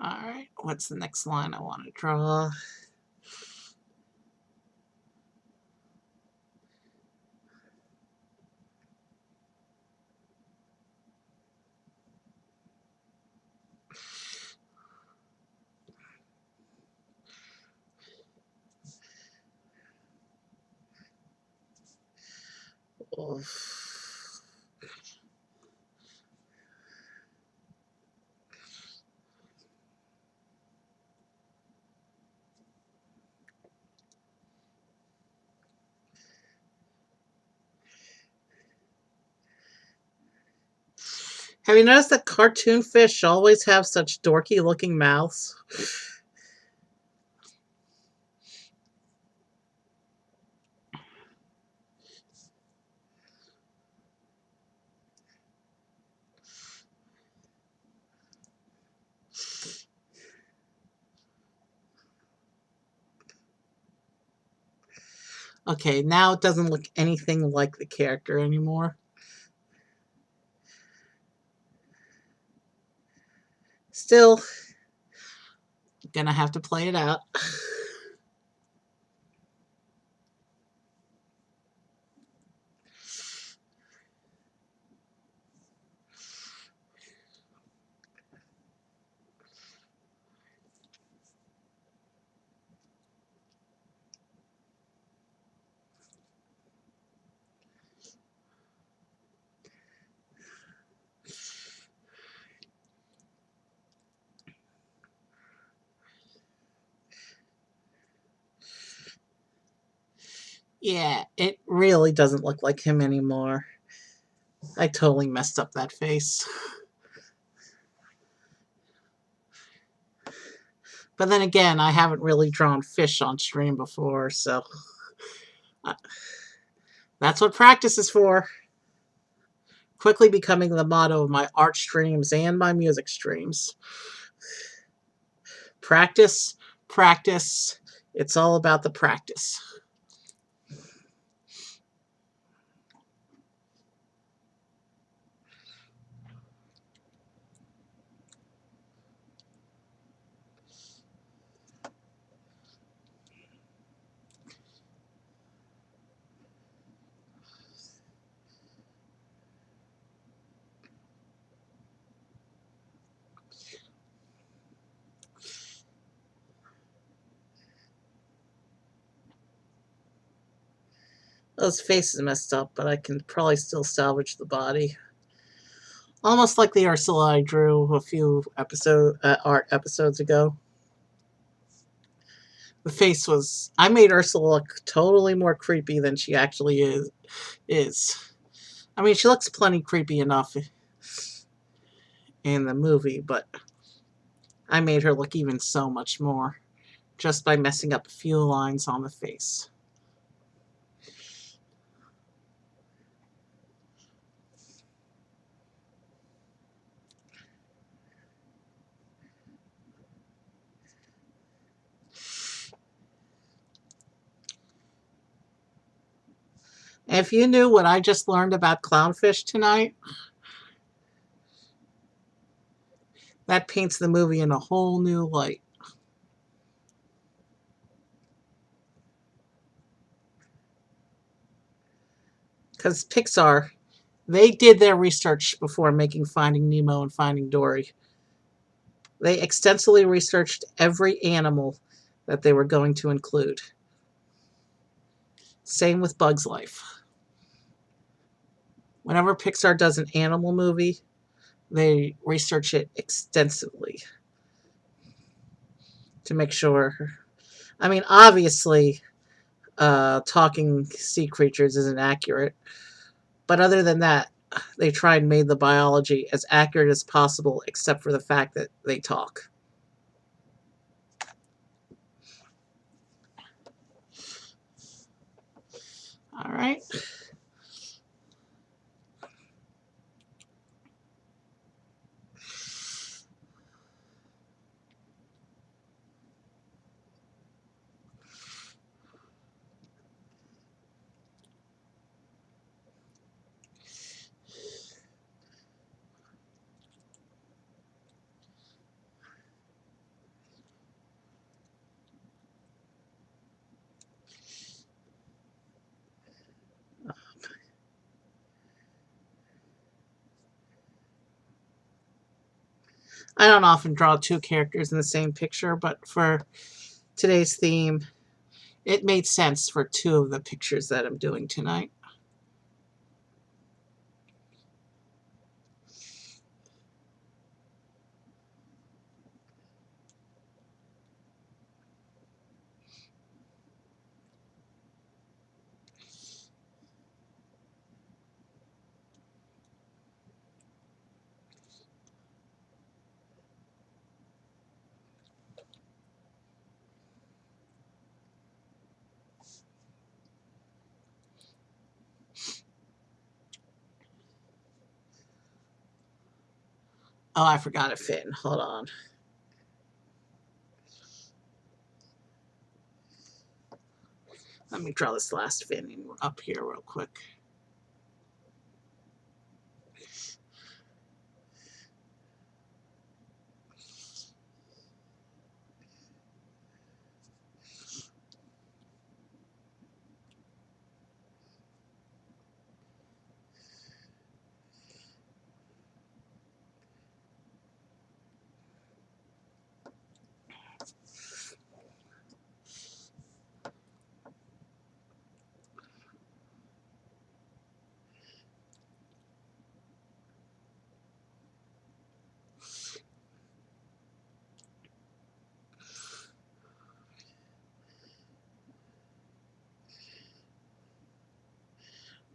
Alright, what's the next line I want to draw? Oof. Have you noticed that cartoon fish always have such dorky looking mouths? Okay, now it doesn't look anything like the character anymore. Still, gonna have to play it out. Yeah, it really doesn't look like him anymore. I totally messed up that face. But then again, I haven't really drawn fish on stream before, so that's what practice is for. Quickly becoming the motto of my art streams and my music streams. Practice, practice. It's all about the practice. Those faces messed up, but I can probably still salvage the body. Almost like the Ursula I drew a few art episodes ago. The face was... I made Ursula look totally more creepy than she actually is. I mean, she looks plenty creepy enough in the movie, but I made her look even so much more just by messing up a few lines on the face. If you knew what I just learned about clownfish tonight, that paints the movie in a whole new light. Because Pixar, they did their research before making Finding Nemo and Finding Dory. They extensively researched every animal that they were going to include. Same with Bug's Life. Whenever Pixar does an animal movie, they research it extensively to make sure. I mean, obviously, talking sea creatures isn't accurate, but other than that, they tried and made the biology as accurate as possible, except for the fact that they talk. All right. I don't often draw two characters in the same picture, but for today's theme, it made sense for two of the pictures that I'm doing tonight. Oh, I forgot a fin. Hold on. Let me draw this last fin up here real quick.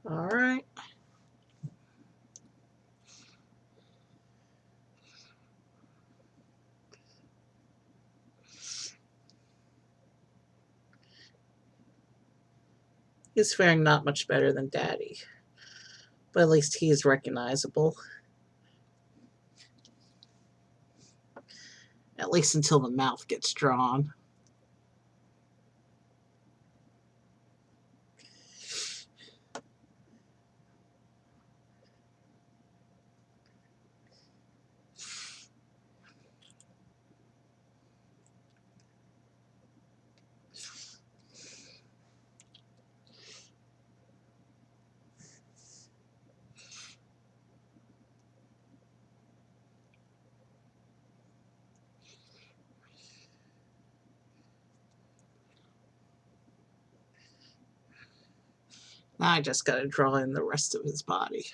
All right. He's faring not much better than Daddy, but at least he is recognizable. At least until the mouth gets drawn. Now I just got to draw in the rest of his body.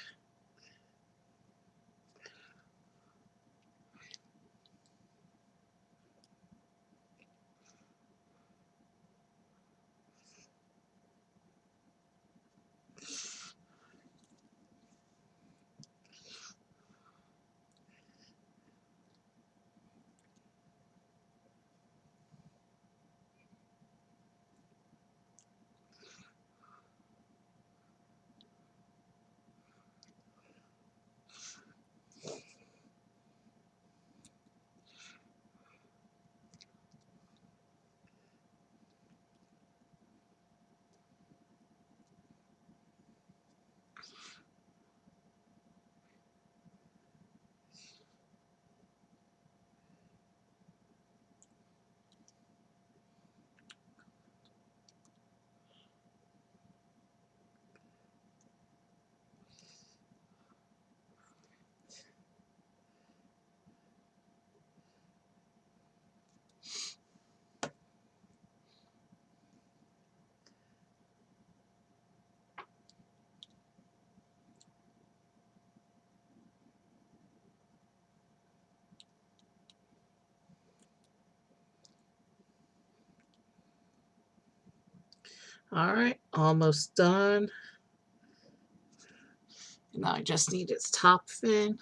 All right, almost done. Now I just need its top fin.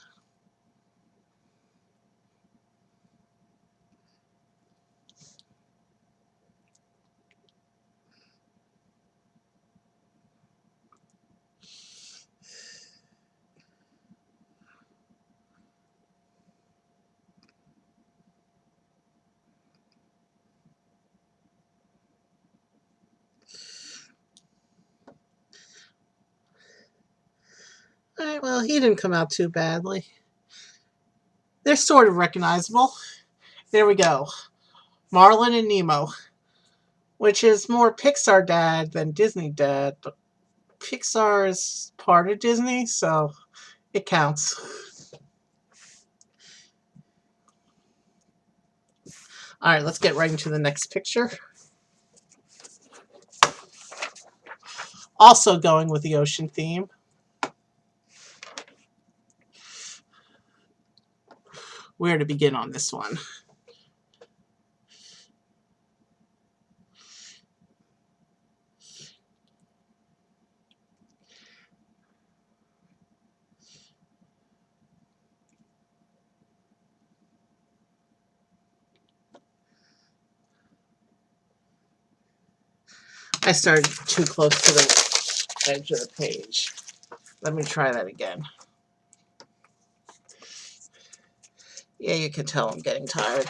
All right, well, he didn't come out too badly. They're sort of recognizable. There we go. Marlin and Nemo, which is more Pixar dad than Disney dad, but Pixar is part of Disney, so it counts. All right, let's get right into the next picture. Also going with the ocean theme. Where to begin on this one? I started too close to the edge of the page. Let me try that again. Yeah, you can tell I'm getting tired.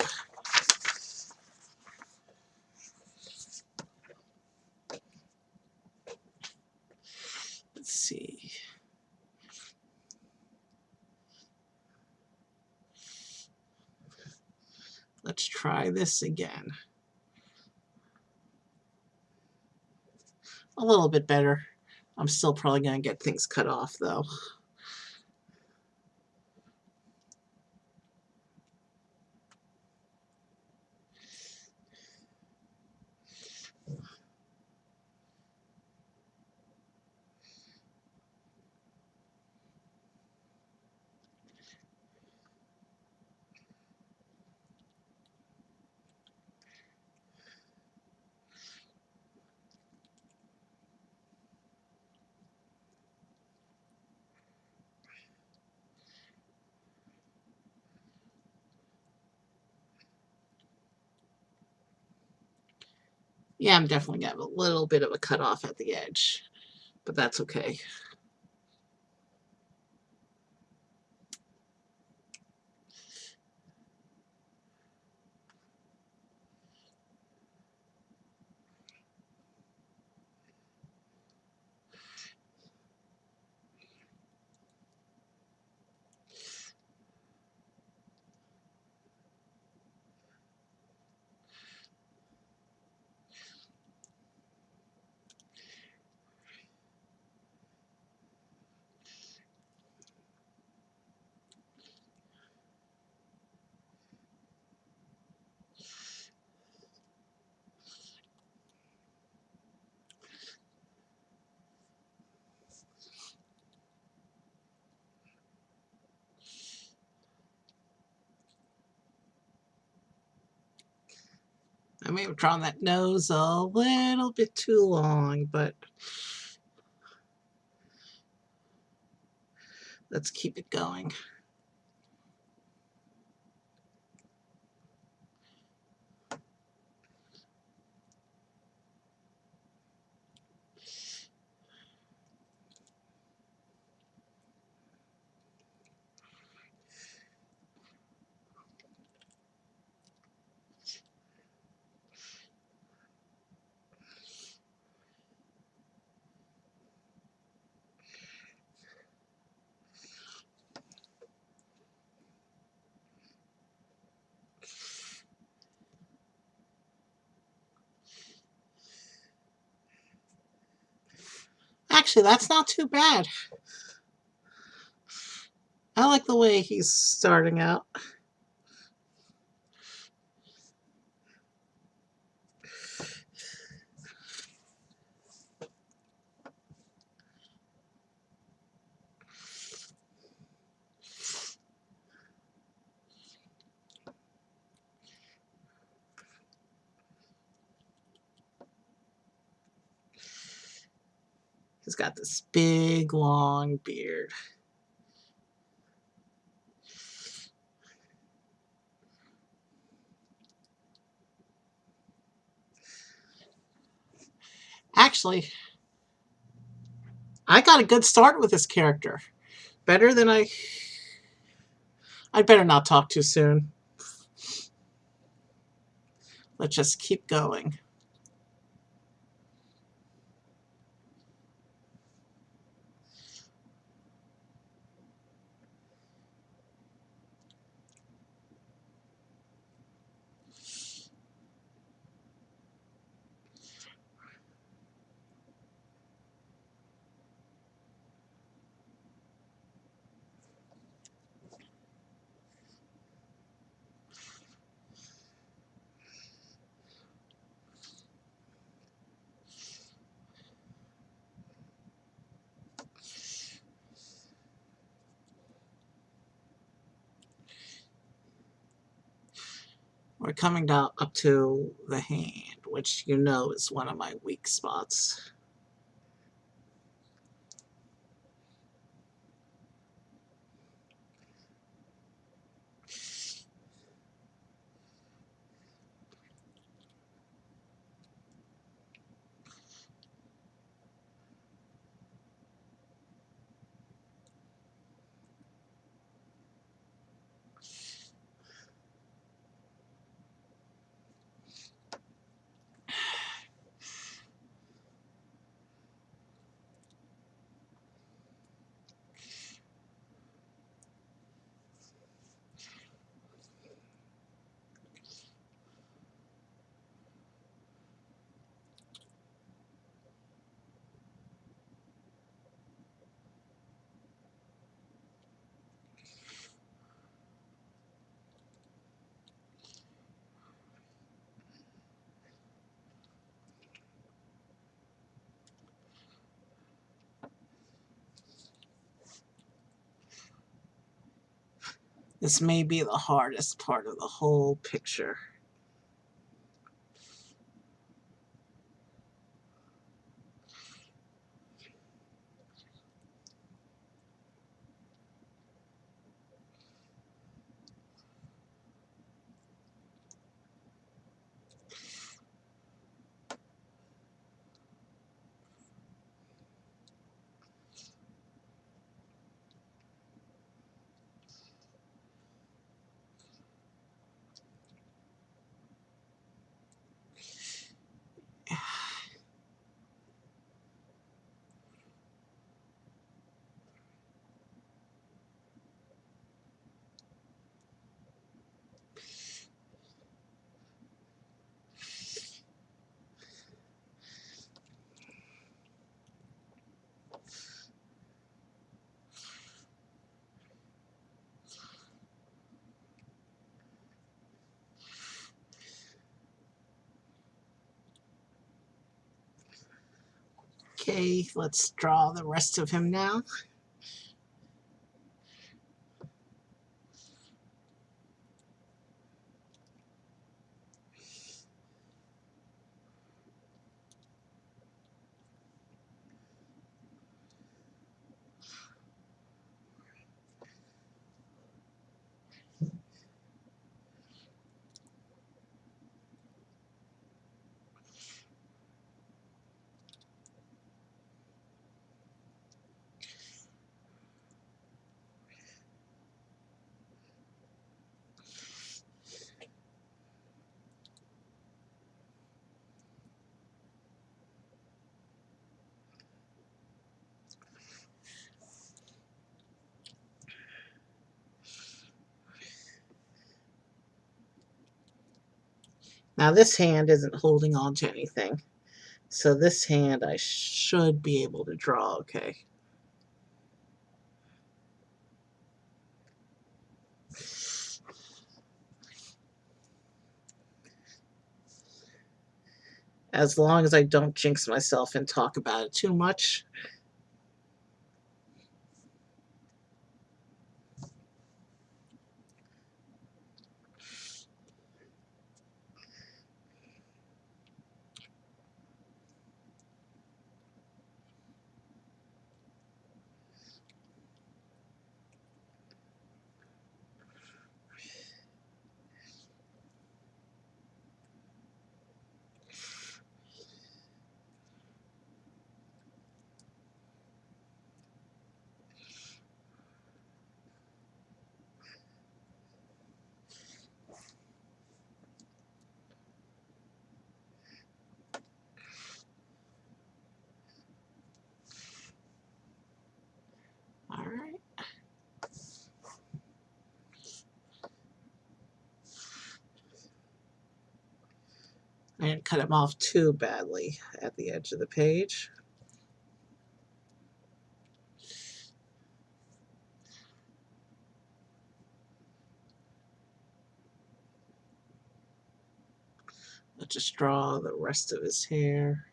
see. Let's try this again. A little bit better. I'm still probably going to get things cut off though. Yeah, I'm definitely going to have a little bit of a cutoff at the edge, but that's okay. I may have drawn that nose a little bit too long, but let's keep it going. Actually, that's not too bad. I like the way he's starting out. He's got this big, long beard. Actually, I got a good start with this character. Better than I'd better not talk too soon. Let's just keep going. We're coming down up to the hand, which you know is one of my weak spots. This may be the hardest part of the whole picture. Okay, let's draw the rest of him now. Now this hand isn't holding on to anything. So this hand I should be able to draw okay. As long as I don't jinx myself and talk about it too much. All right. I didn't cut him off too badly at the edge of the page. Let's just draw the rest of his hair.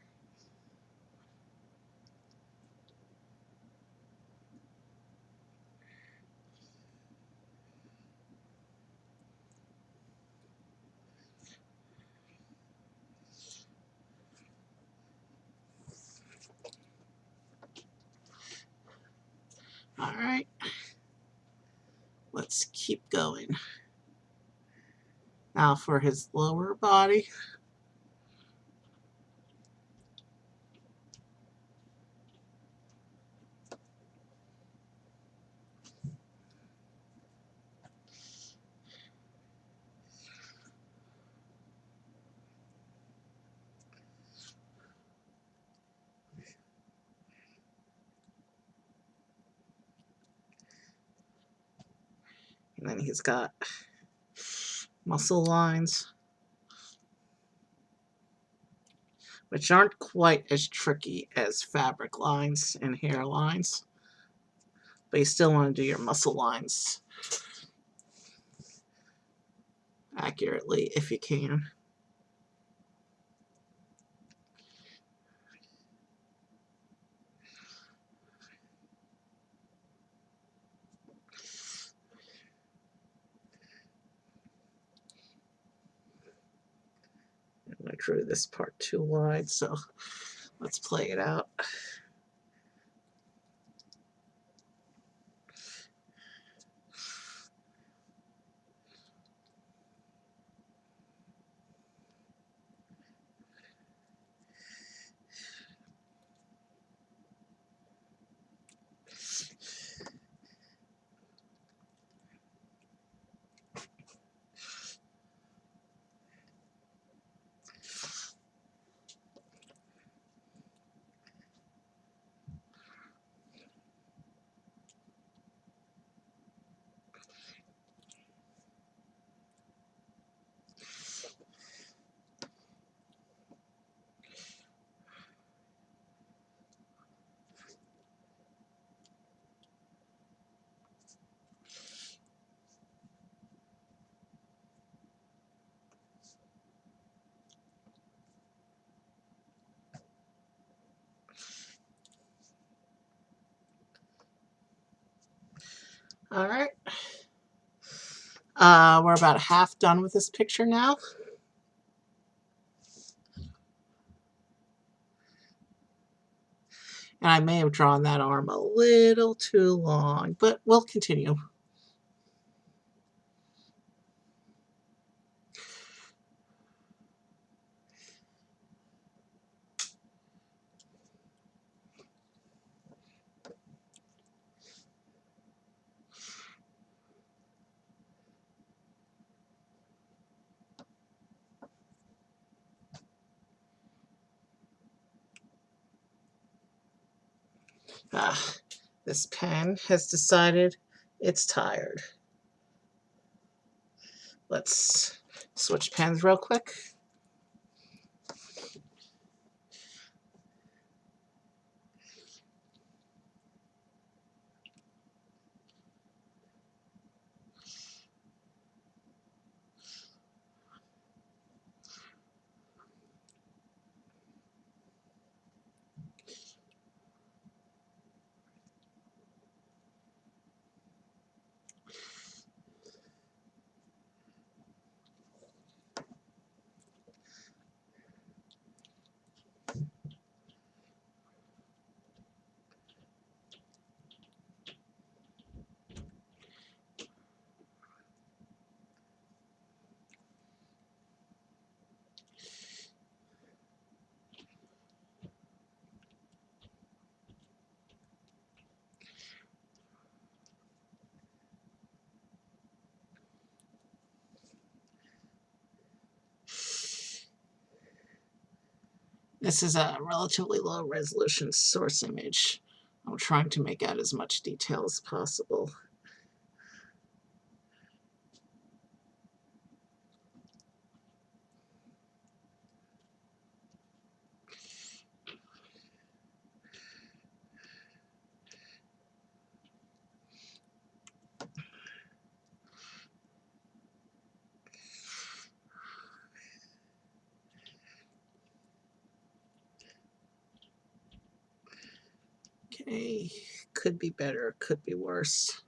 All right. Let's keep going. Now for his lower body. And then he's got muscle lines, which aren't quite as tricky as fabric lines and hair lines. But you still want to do your muscle lines accurately if you can. drew this part too wide, so let's play it out. All right. We're about half done with this picture now. And I may have drawn that arm a little too long, but we'll continue. This pen has decided it's tired. Let's switch pens real quick. This is a relatively low resolution source image. I'm trying to make out as much detail as possible. Okay, could be better, could be worse.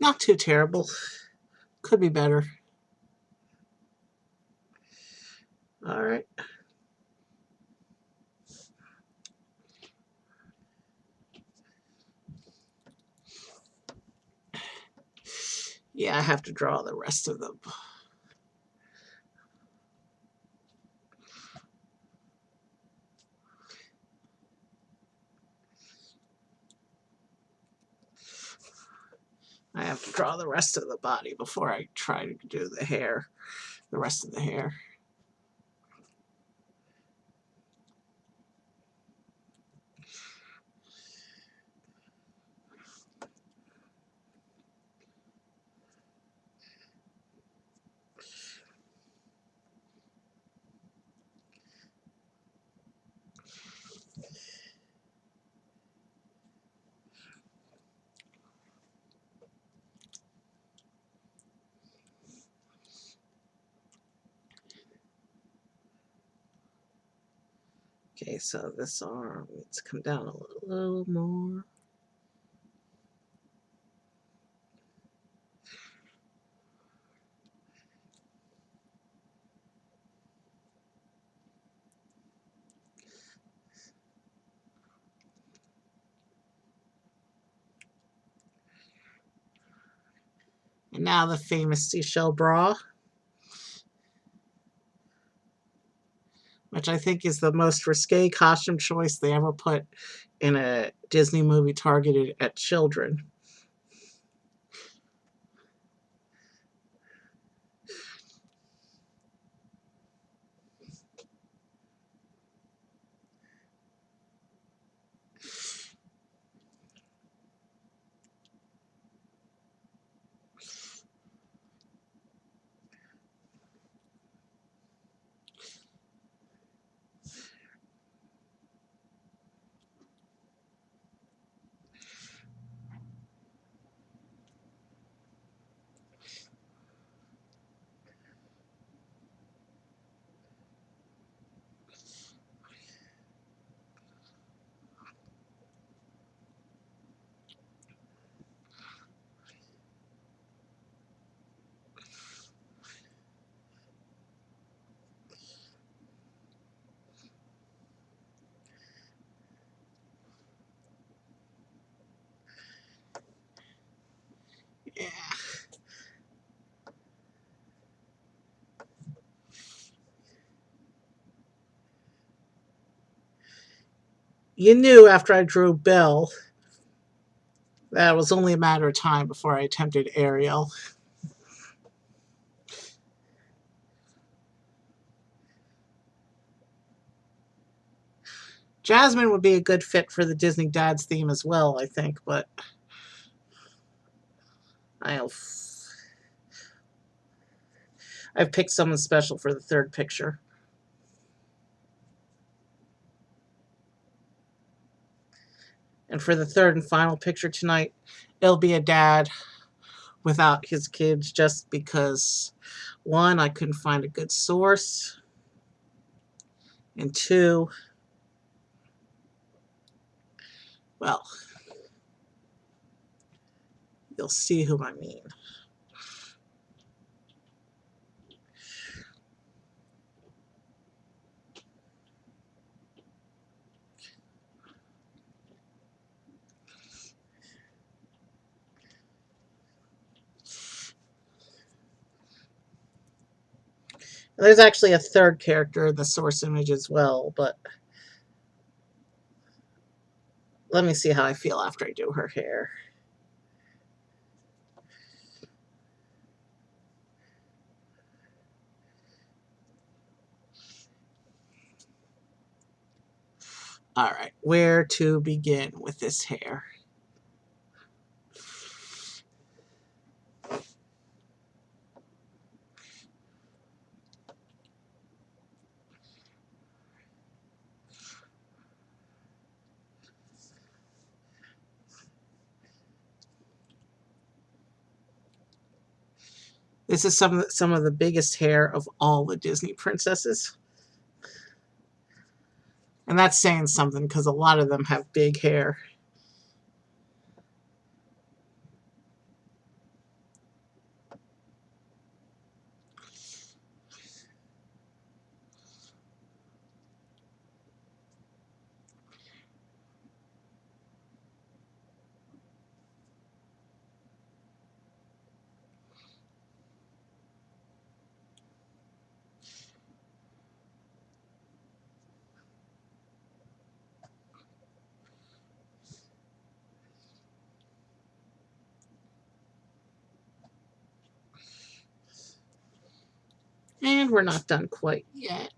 Not too terrible. Could be better. All right. Yeah, I have to draw the rest of them. I have to draw the rest of the body before I try to do the hair, the rest of the hair. Okay, so this arm needs to come down a little more. And now the famous seashell bra, which I think is the most risque costume choice they ever put in a Disney movie targeted at children. Yeah. You knew after I drew Belle that it was only a matter of time before I attempted Ariel. Jasmine would be a good fit for the Disney Dad's theme as well, I think, but I've picked someone special for the third picture. And for the third and final picture tonight, it'll be a dad without his kids just because, one, I couldn't find a good source, and two, well, you'll see who I mean. There's actually a third character in the source image as well, but let me see how I feel after I do her hair. All right, where to begin with this hair? This is some of the biggest hair of all the Disney princesses. And that's saying something because a lot of them have big hair. And we're not done quite yet.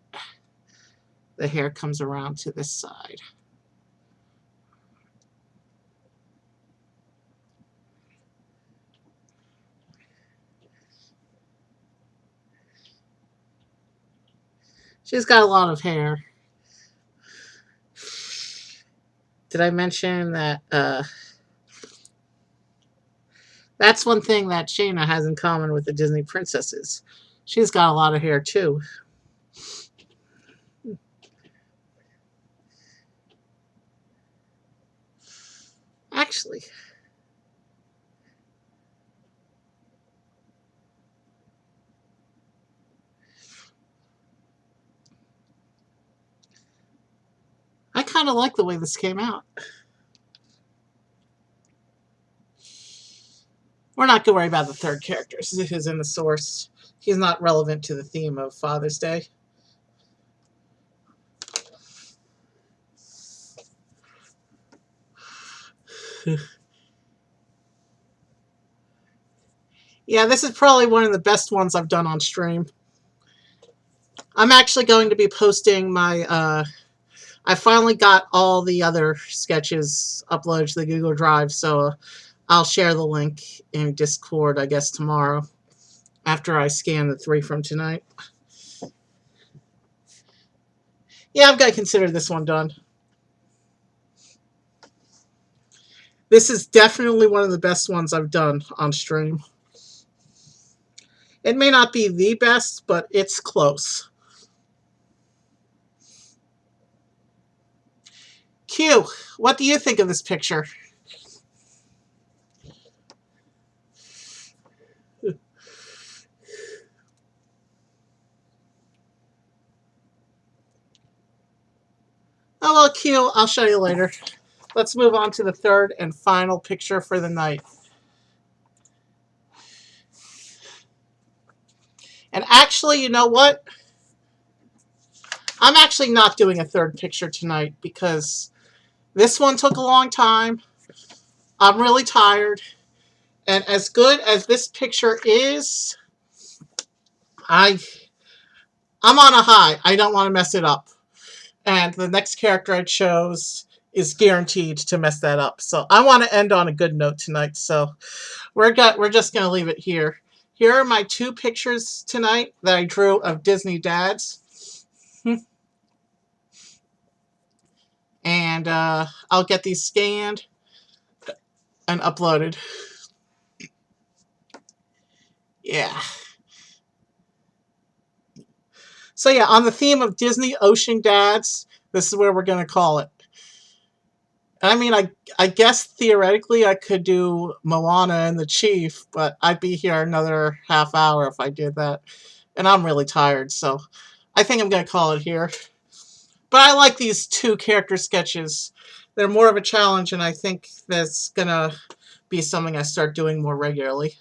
The hair comes around to this side. She's got a lot of hair. Did I mention that that's one thing that Shayna has in common with the Disney princesses? She's got a lot of hair too. actually. I kind of like the way this came out. We're not going to worry about the third character. This is in the source. He's not relevant to the theme of Father's Day. Yeah, this is probably one of the best ones I've done on stream. I'm actually going to be posting my... I finally got all the other sketches uploaded to the Google Drive, so I'll share the link in Discord, I guess, tomorrow, after I scan the 3 from tonight. Yeah, I've got to consider this one done. This is definitely one of the best ones I've done on stream. It may not be the best, but it's close. Q, what do you think of this picture? Oh, well, Q, I'll show you later. Let's move on to the third and final picture for the night. And actually, you know what? I'm actually not doing a third picture tonight because this one took a long time. I'm really tired. And as good as this picture is, I'm on a high. I don't want to mess it up. And the next character I chose is guaranteed to mess that up. So I want to end on a good note tonight. So we're just going to leave it here. Here are my 2 pictures tonight that I drew of Disney dads. And I'll get these scanned and uploaded. Yeah. So yeah, on the theme of Disney Ocean Dads, this is where we're going to call it. I mean, I guess theoretically I could do Moana and the Chief, but I'd be here another half hour if I did that. And I'm really tired, so I think I'm going to call it here. But I like these 2 character sketches. They're more of a challenge, and I think that's going to be something I start doing more regularly.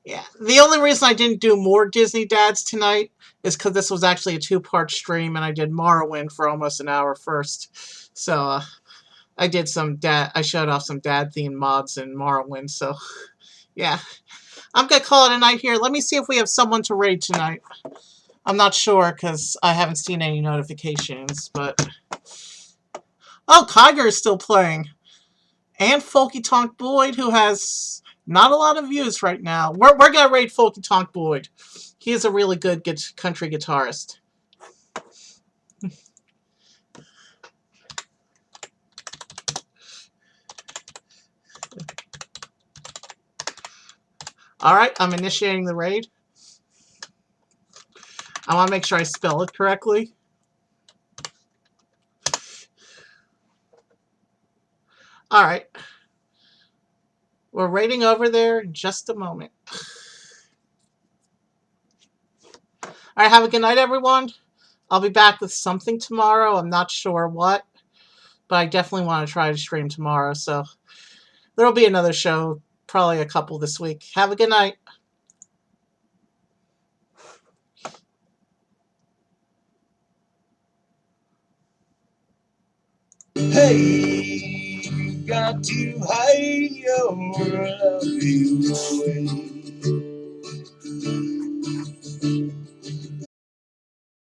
Yeah, the only reason I didn't do more Disney Dads tonight is because this was actually a 2-part stream, and I did Morrowind for almost an hour first. So I did I showed off some dad-themed mods in Morrowind. So yeah, I'm gonna call it a night here. Let me see if we have someone to raid tonight. I'm not sure because I haven't seen any notifications, but oh, Kyger is still playing, and Folky Tonk Boyd, who has not a lot of views right now. We're going to raid Folky Tonk Boyd. He is a really good country guitarist. Alright, I'm initiating the raid. I want to make sure I spell it correctly. Alright. We're raiding over there in just a moment. Alright, have a good night, everyone. I'll be back with something tomorrow. I'm not sure what, but I definitely want to try to stream tomorrow, so there'll be another show, probably a couple this week. Have a good night. Hey, you got to hide your love away.